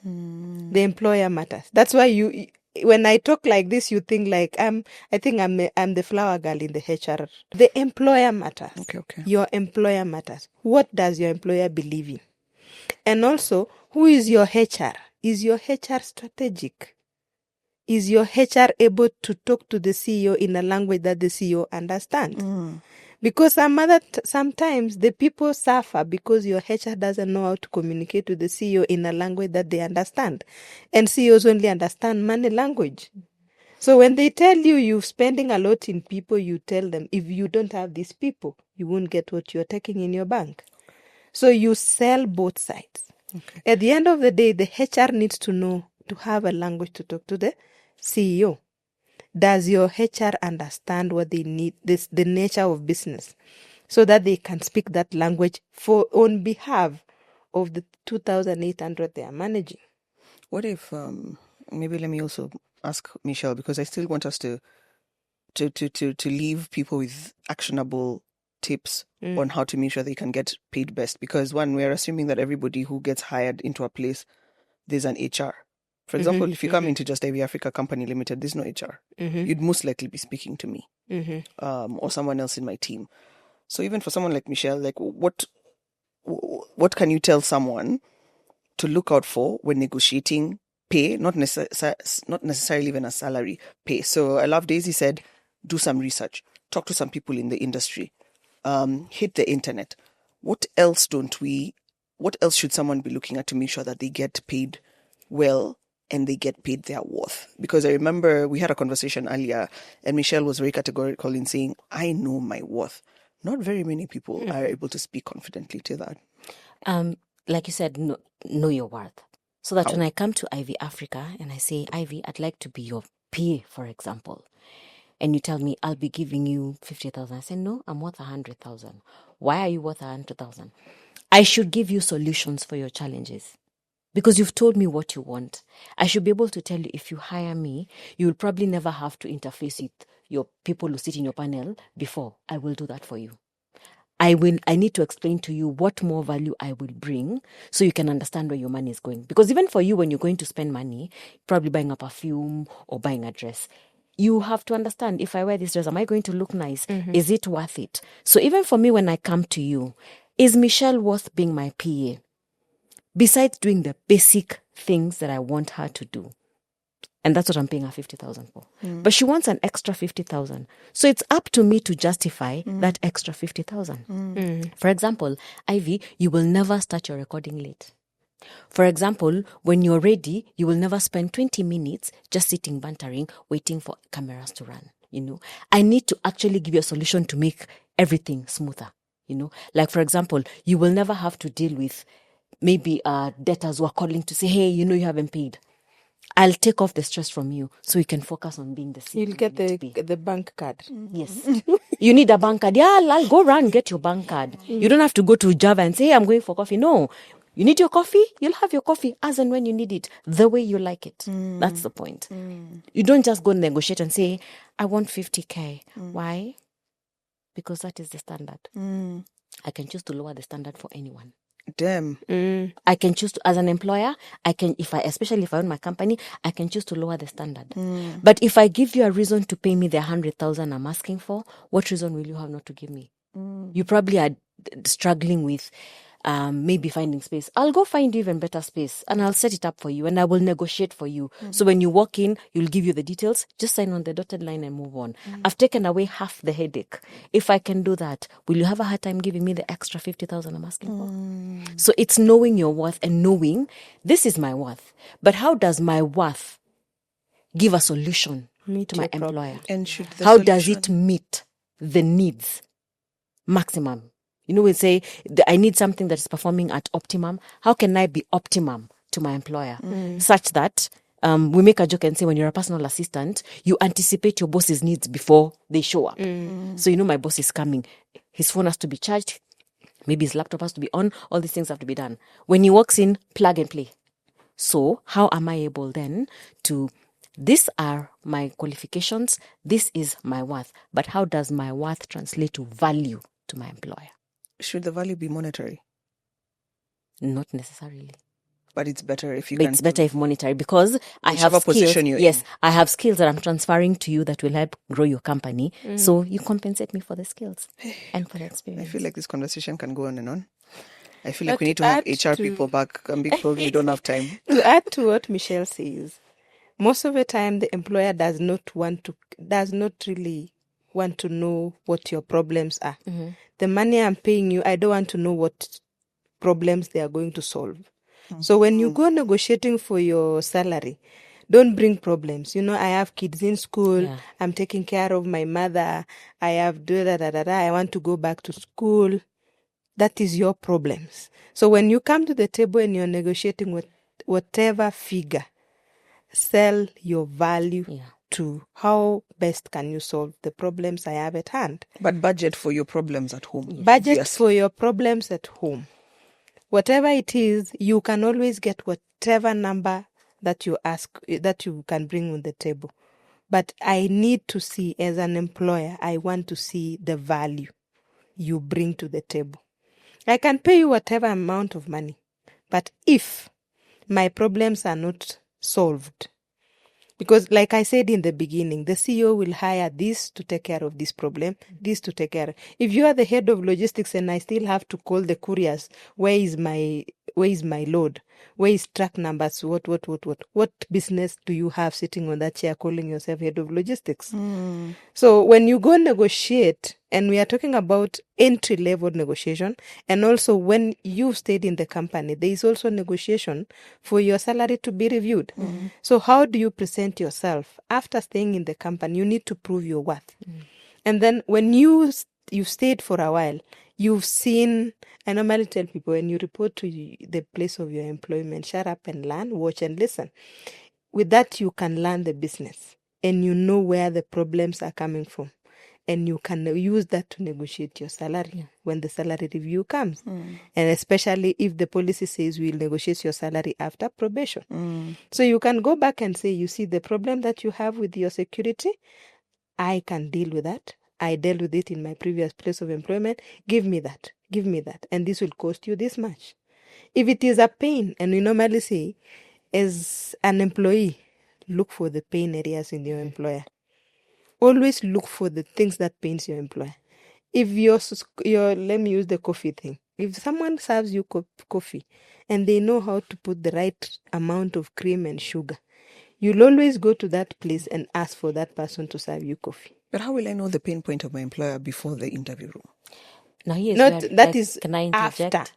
The employer matters. That's why when I talk like this, you think like I'm the flower girl in the HR. The employer matters. Okay. Your employer matters. What does your employer believe in? And also, who is your HR? Is your HR strategic? Is your HR able to talk to the CEO in a language that the CEO understands? Because sometimes the people suffer because your HR doesn't know how to communicate to the CEO in a language that they understand. And CEOs only understand money language. So when they tell you you're spending a lot in people, you tell them, if you don't have these people, you won't get what you're taking in your bank. So you sell both sides. Okay. At the end of the day, the HR needs to know to have a language to talk to the CEO. Does your HR understand what they need, the nature of business, so that they can speak that language on behalf of the 2,800 they are managing? What if maybe let me also ask Michelle, because I still want us to leave people with actionable tips on how to make sure they can get paid best. Because one, we're assuming that everybody who gets hired into a place, there's an HR. For example, if you come into Just Ivy Africa Company Limited, there's no HR. You'd most likely be speaking to me or someone else in my team. So even for someone like Michelle, like what can you tell someone to look out for when negotiating pay, not necessarily even a salary pay? So I love Daisy said, do some research, talk to some people in the industry, hit the internet. What else should someone be looking at to make sure that they get paid well and they get paid their worth? Because I remember we had a conversation earlier and Michelle was very categorical in saying, I know my worth. Not very many people are able to speak confidently to that. Like you said, know your worth. So that when I come to Ivy Africa and I say, Ivy, I'd like to be your PA, for example, and you tell me I'll be giving you 50,000. I say, no, I'm worth 100,000. Why are you worth 100,000? I should give you solutions for your challenges. Because you've told me what you want. I should be able to tell you, if you hire me, you will probably never have to interface with your people who sit in your panel before. I will do that for you. I need to explain to you what more value I will bring so you can understand where your money is going. Because even for you, when you're going to spend money, probably buying a perfume or buying a dress, you have to understand, if I wear this dress, am I going to look nice? Is it worth it? So even for me, when I come to you, is Michelle worth being my PA? Besides doing the basic things that I want her to do. And that's what I'm paying her 50,000 for. But she wants an extra 50,000. So it's up to me to justify that extra 50,000. For example, Ivy, you will never start your recording late. For example, when you're ready, you will never spend 20 minutes just sitting bantering, waiting for cameras to run. I need to actually give you a solution to make everything smoother. Like, for example, you will never have to deal with maybe debtors who are calling to say, hey, you haven't paid. I'll take off the stress from you so you can focus on being the CEO. You'll get the bank card. Yes. You need a bank card. Yeah, I'll go run, get your bank card. You don't have to go to Java and say, hey, I'm going for coffee. No. You need your coffee? You'll have your coffee as and when you need it, the way you like it. That's the point. You don't just go negotiate and say, I want 50K. Why? Because that is the standard. I can choose to lower the standard for anyone. Damn. I can choose to, as an employer, especially if I own my company, I can choose to lower the standard. But if I give you a reason to pay me the 100,000 I'm asking for, what reason will you have not to give me? You probably are struggling with maybe finding space. I'll go find you even better space and I'll set it up for you and I will negotiate for you. So when you walk in, you'll give you the details, just sign on the dotted line and move on. I've taken away half the headache. If I can do that, will you have a hard time giving me the extra 50,000 I'm asking for? So it's knowing your worth and knowing this is my worth. But how does my worth give a solution to my employer? And how does it meet the needs maximum? We say, I need something that is performing at optimum. How can I be optimum to my employer? Such that we make a joke and say, when you're a personal assistant, you anticipate your boss's needs before they show up. So my boss is coming. His phone has to be charged. Maybe his laptop has to be on. All these things have to be done. When he walks in, plug and play. So how am I able then to... These are my qualifications. This is my worth. But how does my worth translate to value to my employer? Should the value be monetary? Not necessarily. But it's better if It's better if monetary because I have skills. Position you're in. I have skills that I'm transferring to you that will help grow your company. So you compensate me for the skills and for the experience. I feel like this conversation can go on and on. I feel like we need to have HR people back. Probably don't have time. To add to what Michelle says, most of the time the employer does not really want to know what your problems are. The money I'm paying you, I don't want to know what problems they are going to solve. So when you go negotiating for your salary, don't bring problems. I have kids in school. Yeah. I'm taking care of my mother. I have I want to go back to school. That is your problems. So when you come to the table and you're negotiating with whatever figure, sell your value to how best can you solve the problems I have at hand. But budget for your problems at home. Budget for your problems at home. Whatever it is, you can always get whatever number that you ask, that you can bring on the table. But I need to see, as an employer, I want to see the value you bring to the table. I can pay you whatever amount of money, but if my problems are not solved, because like I said in the beginning, the CEO will hire this to take care of this problem, this to take care of. If you are the head of logistics and I still have to call the couriers, where is my load? Where is truck numbers? What business do you have sitting on that chair calling yourself head of logistics? So when you go negotiate, and we are talking about entry-level negotiation, and also when you stayed in the company, there is also negotiation for your salary to be reviewed. So how do you present yourself? After staying in the company, you need to prove your worth. And then when you've stayed for a while, you've seen, I normally tell people, when you report to the place of your employment, shut up and learn, watch and listen. With that, you can learn the business and you know where the problems are coming from. And you can use that to negotiate your salary when the salary review comes. And especially if the policy says we'll negotiate your salary after probation. So you can go back and say, you see the problem that you have with your security, I can deal with that. I dealt with it in my previous place of employment. Give me that. And this will cost you this much. If it is a pain, and we normally say, as an employee, look for the pain areas in your employer. Always look for the things that pains your employer. If your let me use the coffee thing. If someone serves you coffee and they know how to put the right amount of cream and sugar, you'll always go to that place and ask for that person to serve you coffee. But how will I know the pain point of my employer before the interview room? Now here's Not where, that is can I interject?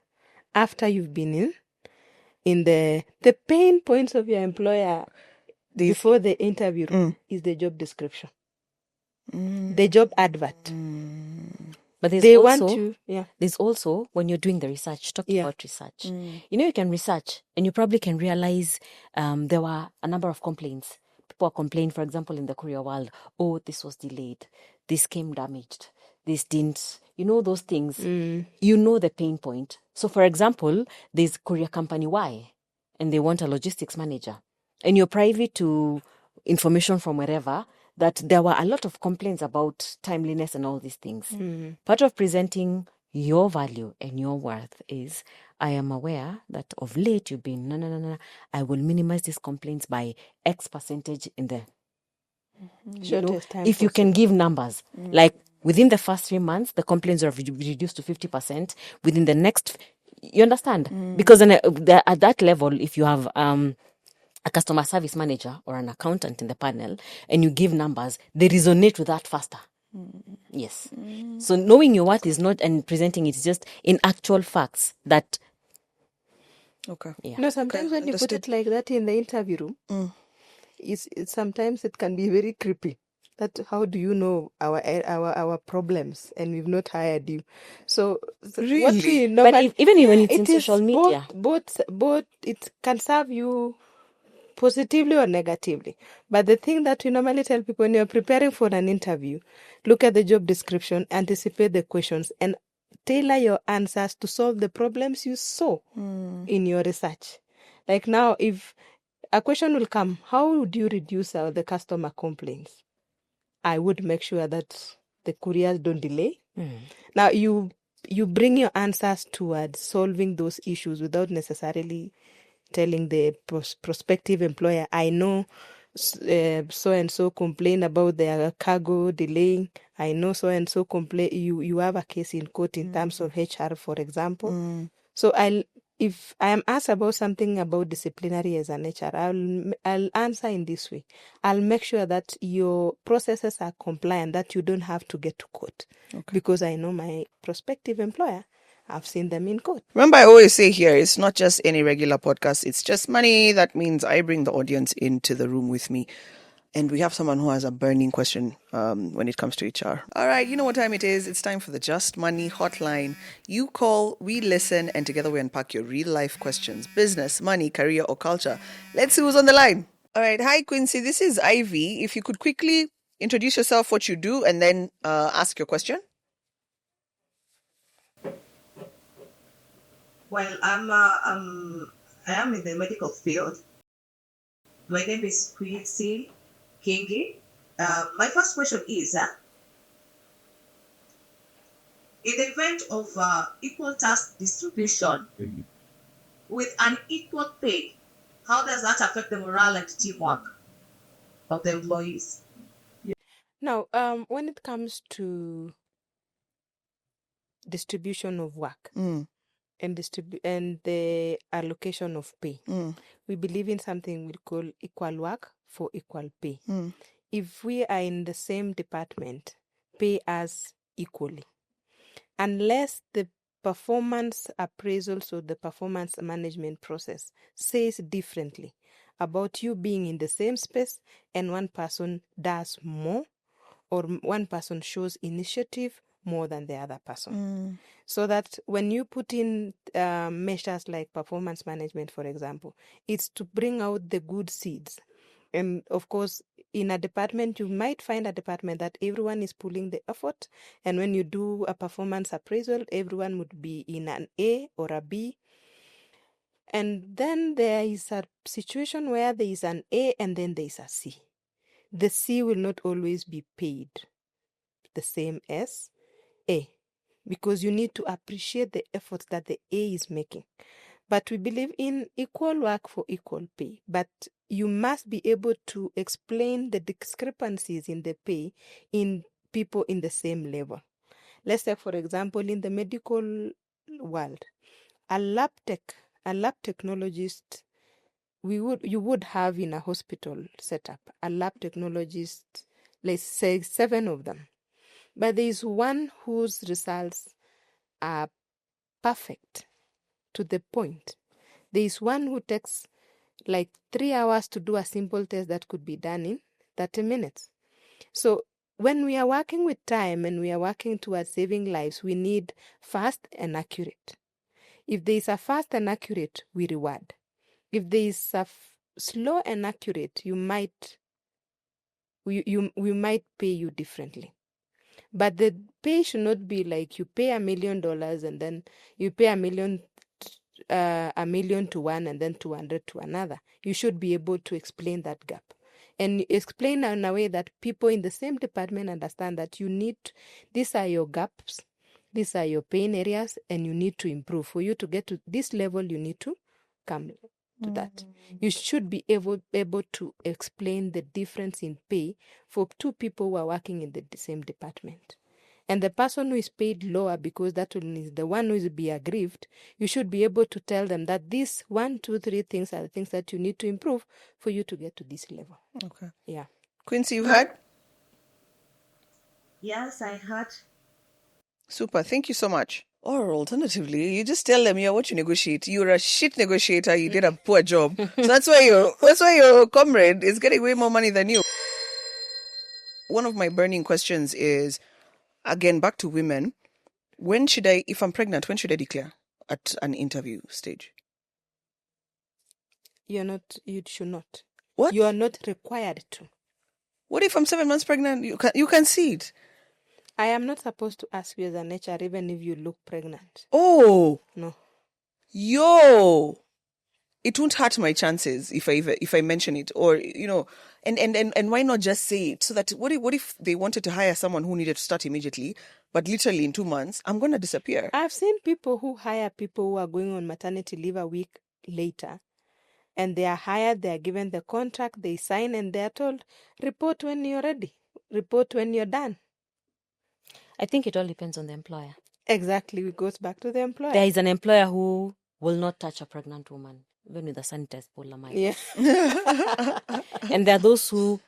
after you've been in the pain points of your employer before the interview room is the job description, the job advert. But there's They also, want you, there's also when you're doing the research, talking about research, you know, you can research and you probably can realize there were a number of complaints. People complained, for example, in the courier world, oh, this was delayed, this came damaged, this didn't, you know, those things. You know the pain point. So, for example, there's courier company Y and they want a logistics manager, and you're privy to information from wherever that there were a lot of complaints about timeliness and all these things. Part of presenting your value and your worth is, I am aware that of late you've been, no, I will minimize these complaints by X percentage in the shortest time if you can give numbers, like within the first 3 months, the complaints are reduced to 50%. Within the next, you understand? Because then, at that level, if you have a customer service manager or an accountant in the panel and you give numbers, they resonate with that faster. Yes. So knowing your worth is not and presenting it is just in actual facts that. Okay. Yeah. No, sometimes when you put it like that in the interview room, sometimes it can be very creepy. That how do you know our problems and we've not hired you? So Really? what we normally, but even when it's in it is social media, both it can serve you positively or negatively. But the thing that we normally tell people when you're preparing for an interview, look at the job description, anticipate the questions, and tailor your answers to solve the problems you saw in your research. Like now, if a question will come, how would you reduce the customer complaints? I would make sure that the couriers don't delay. Now, you bring your answers towards solving those issues without necessarily telling the prospective employer, I know so and so complain about their cargo delaying. I know so and so complain. You have a case in court in terms of HR, for example. So if I am asked about something about disciplinary as an HR, I'll answer in this way. I'll make sure that your processes are compliant, that you don't have to get to court, because I know my prospective employer. I've seen them in court. Remember, I always say here, it's not just any regular podcast. It's just money. That means I bring the audience into the room with me. And we have someone who has a burning question when it comes to HR. All right, you know what time it is. It's time for the Just Money hotline. You call, we listen, and together we unpack your real life questions. Business, money, career, or culture. Let's see who's on the line. All right, hi Quincy. This is Ivy. If you could quickly introduce yourself, what you do, and then ask your question. Well, I am in the medical field. My name is Quincy Kingi. My first question is, in the event of equal task distribution with an equal pay, how does that affect the morale and teamwork of the employees? Now, when it comes to distribution of work and the allocation of pay, we believe in something we call equal work for equal pay. If we are in the same department, pay us equally, unless the performance appraisal, so the performance management process, says differently about you being in the same space and one person does more or one person shows initiative more than the other person. So that when you put in measures like performance management, for example, it's to bring out the good seeds. And of course, in a department, you might find a department that everyone is pulling the effort. And when you do a performance appraisal, everyone would be in an A or a B. And then there is a situation where there is an A and then there is a C. The C will not always be paid the same as A, because you need to appreciate the efforts that the A is making. But we believe in equal work for equal pay. But you must be able to explain the discrepancies in the pay in people in the same level. Let's say, for example, in the medical world. A lab technologist, you would have in a hospital setup a lab technologist, let's say 7 of them. But there is one whose results are perfect, to the point. There is one who takes like 3 hours to do a simple test that could be done in 30 minutes. So when we are working with time and we are working towards saving lives, we need fast and accurate. If there is a fast and accurate, we reward. If there is a slow and accurate, we might pay you differently. But the pay should not be like you pay $1 million and then you pay a million to one and then 200 to another. You should be able to explain that gap and explain in a way that people in the same department understand that these are your gaps, these are your pain areas, and you need to improve. For you to get to this level, you need to come to that. You should be able to explain the difference in pay for two people who are working in the same department. And the person who is paid lower because that one is the one who is be aggrieved, you should be able to tell them that these 1, 2, 3 things are the things that you need to improve for you to get to this level. Okay. Yeah. Quincy, you've had? Yes, I had. Super. Thank you so much. Or alternatively, you just tell them you're what you negotiate. You're a shit negotiator. You did a poor job. So that's why your comrade is getting way more money than you. One of my burning questions is, again, back to women. If I'm pregnant, when should I declare at an interview stage? You should not. What? You are not required to. What if I'm 7 months pregnant? You can see it. I am not supposed to ask you as an HR even if you look pregnant. Oh. No. Yo. It won't hurt my chances if I mention it, or and why not just say it, so that what if they wanted to hire someone who needed to start immediately, but literally in 2 months I'm gonna disappear. I've seen people who hire people who are going on maternity leave a week later, and they are hired, they are given the contract, they sign, and they are told, report when you're ready, report when you're done. I think it all depends on the employer. Exactly, it goes back to the employer. There is an employer who will not touch a pregnant woman, even with a sanitized polar mic. Yeah. And there are those who,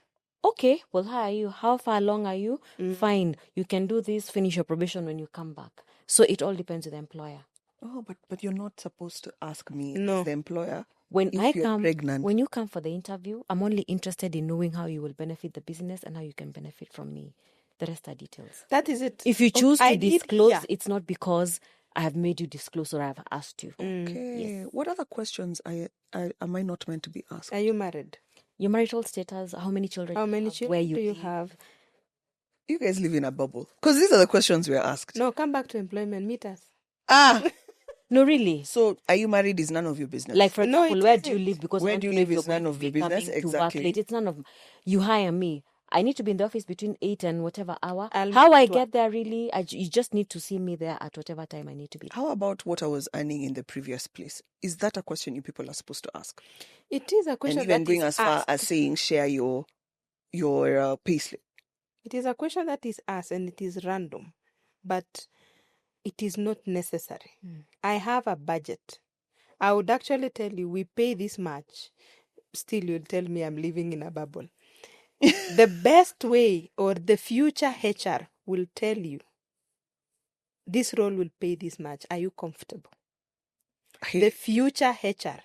okay, we'll hire you. How far along are you? Fine, you can do this, finish your probation when you come back. So it all depends on the employer. Oh, but you're not supposed to ask me No. as the employer. When you're pregnant. When you come for the interview, I'm only interested in knowing how you will benefit the business and how you can benefit from me. The rest are details. That is it. If you choose to disclose, it's not because I have made you disclose or I have asked you. Okay. Yes. What other questions am I not meant to be asked? Are you married? Your marital status, how many children where you do you have? You guys live in a bubble. Because these are the questions we're asked. No, come back to employment, meet us. No, really. So, are you married is none of your business. Like, for example, where do you live? Because where do you live is none of your business. Exactly. It's none of. You hire me. I need to be in the office between 8 and whatever hour. How I get there, really, you just need to see me there at whatever time I need to be. How about what I was earning in the previous place? Is that a question you people are supposed to ask? It is a question. And even that going is as far asked. as saying share your payslip. It is a question that is asked and it is random, but it is not necessary. I have a budget. I would actually tell you, we pay this much. Still, you'll tell me I'm living in a bubble. The best way, or the future HR will tell you, this role will pay this much. Are you comfortable? The future HR,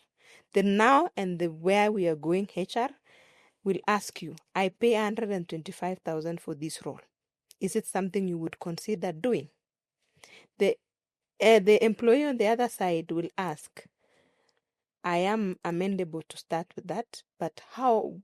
the now and the where we are going HR, will ask you, I pay 125,000 for this role. Is it something you would consider doing? The employee on the other side will ask, I am amendable to start with that, but how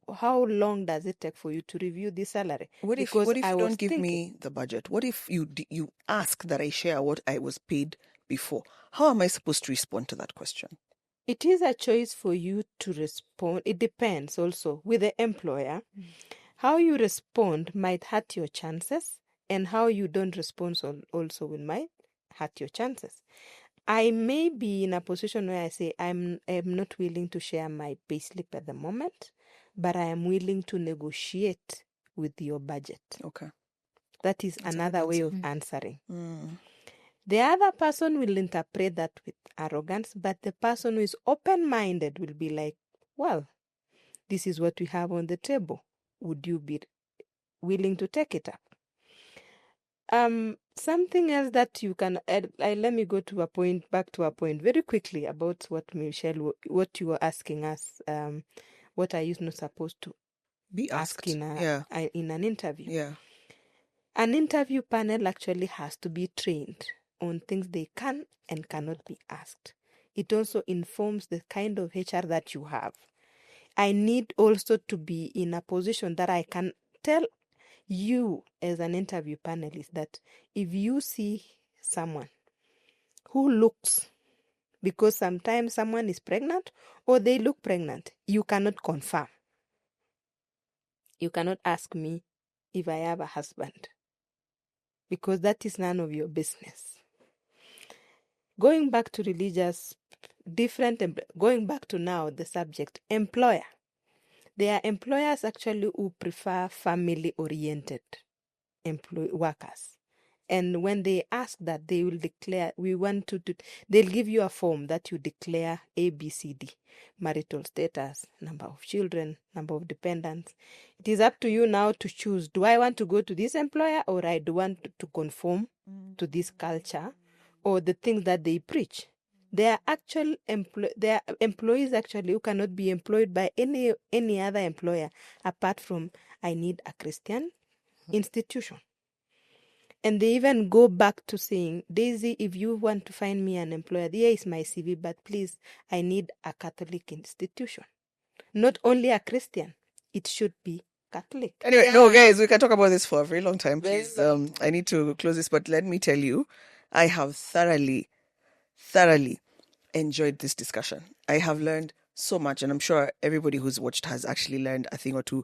long does it take for you to review the salary? What if you don't give me the budget? What if you ask that I share what I was paid before? How am I supposed to respond to that question? It is a choice for you to respond. It depends also with the employer. How you respond might hurt your chances, and how you don't respond also might hurt your chances. I may be in a position where I say I'm not willing to share my payslip at the moment, but I am willing to negotiate with your budget. Okay. That is another way of answering. The other person will interpret that with arrogance, but the person who is open-minded will be like, well, this is what we have on the table. Would you be willing to take it up? Something else that you can add, let me go to back to a point very quickly about what Michelle, what you were asking us. What are you not supposed to be asked in an interview? Yeah. An interview panel actually has to be trained on things they can and cannot be asked. It also informs the kind of HR that you have. I need also to be in a position that I can tell you as an interview panelist that if you see someone who looks, because sometimes someone is pregnant or they look pregnant, you cannot confirm. You cannot ask me if I have a husband, because that is none of your business. Going back to going back to now the subject, employer. There are employers actually who prefer family-oriented workers. And when they ask that, they will declare, they'll give you a form that you declare ABCD, marital status, number of children, number of dependents. It is up to you now to choose, do I want to go to this employer or I do want to conform to this culture or the things that they preach? There are actual employees actually who cannot be employed by any other employer apart from I need a Christian institution. And they even go back to saying, Daisy, if you want to find me an employer, here is my CV, but please, I need a Catholic institution. Not only a Christian, it should be Catholic. Anyway, no, guys, we can talk about this for a very long time. Please, I need to close this, but let me tell you, I have thoroughly enjoyed this discussion. I have learned so much, and I'm sure everybody who's watched has actually learned a thing or two.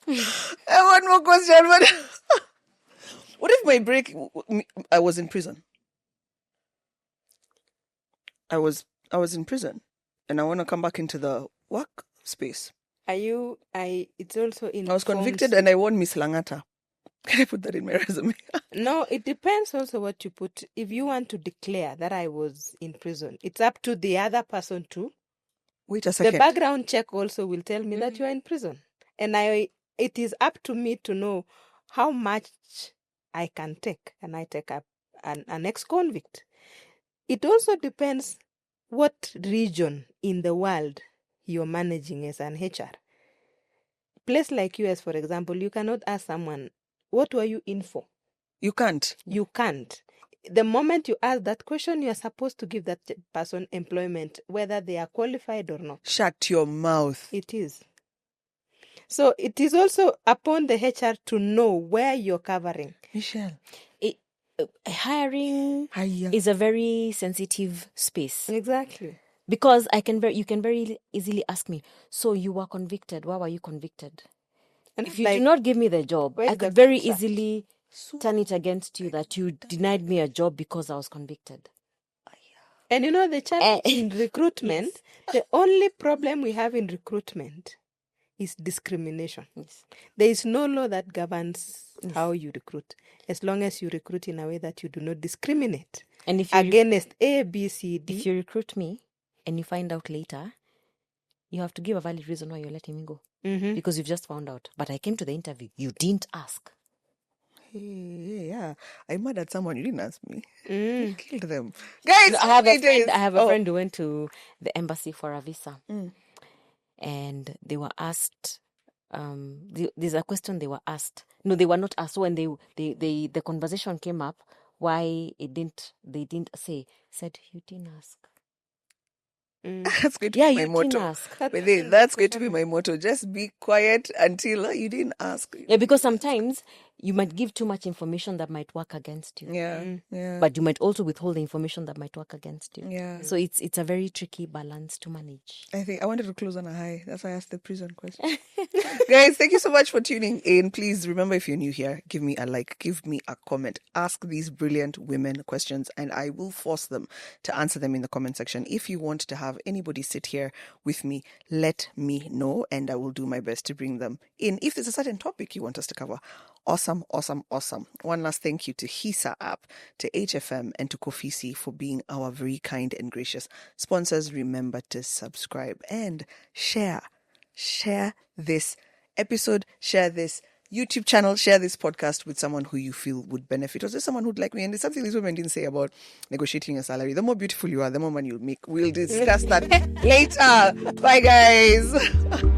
One more question. But what if my break, I was in prison? I was in prison, and I want to come back into the work space. It's also in. I was convicted, and I won Miss Langata. Can I put that in my resume? No, it depends also what you put. If you want to declare that I was in prison, it's up to the other person to. Wait a second. The background check also will tell me that you are in prison. And it is up to me to know how much I can take. And I take up an ex-convict. It also depends what region in the world you're managing as an HR. Place like US, for example, you cannot ask someone, what were you in for? You can't. You can't. The moment you ask that question, you are supposed to give that person employment, whether they are qualified or not. Shut your mouth. It is. So it is also upon the HR to know where you're covering. Michelle. Hiring is a very sensitive space. Exactly. Because you can very easily ask me, so you were convicted. Why were you convicted? And if you do not give me the job, I could very easily turn it against you that you denied me a job because I was convicted. And the challenge in recruitment, the only problem we have in recruitment is discrimination. Yes. There is no law that governs how you recruit, as long as you recruit in a way that you do not discriminate and if you against A, B, C, D. If you recruit me and you find out later, you have to give a valid reason why you're letting me go. Mm-hmm. Because you've just found out. But I came to the interview. You didn't ask. Yeah. I'm mad at someone. You didn't ask me. You killed them. Guys, I have a friend who went to the embassy for a visa. And they were asked, there's a question they were asked. No, they were not asked. So when the conversation came up, why they didn't say, said, you didn't ask. That's going to be my motto. That's going to be my motto. Just be quiet until you didn't ask. Yeah, because sometimes you might give too much information that might work against you. Yeah. But you might also withhold the information that might work against you. Yeah. So it's a very tricky balance to manage. I think I wanted to close on a high. That's why I asked the prison question. Guys, thank you so much for tuning in. Please remember, if you're new here, give me a like, give me a comment, ask these brilliant women questions, and I will force them to answer them in the comment section. If you want to have have anybody sit here with me, let me know, and I will do my best to bring them in. If there's a certain topic you want us to cover, awesome. One last thank you to HISA app, to HFM, and to Kofisi for being our very kind and gracious sponsors. Remember to subscribe and share this episode, share this YouTube channel, share this podcast with someone who you feel would benefit, or just someone who'd like me. And there's something this woman didn't say about negotiating your salary. The more beautiful you are, the more money you'll make. We'll discuss that later. Bye, guys.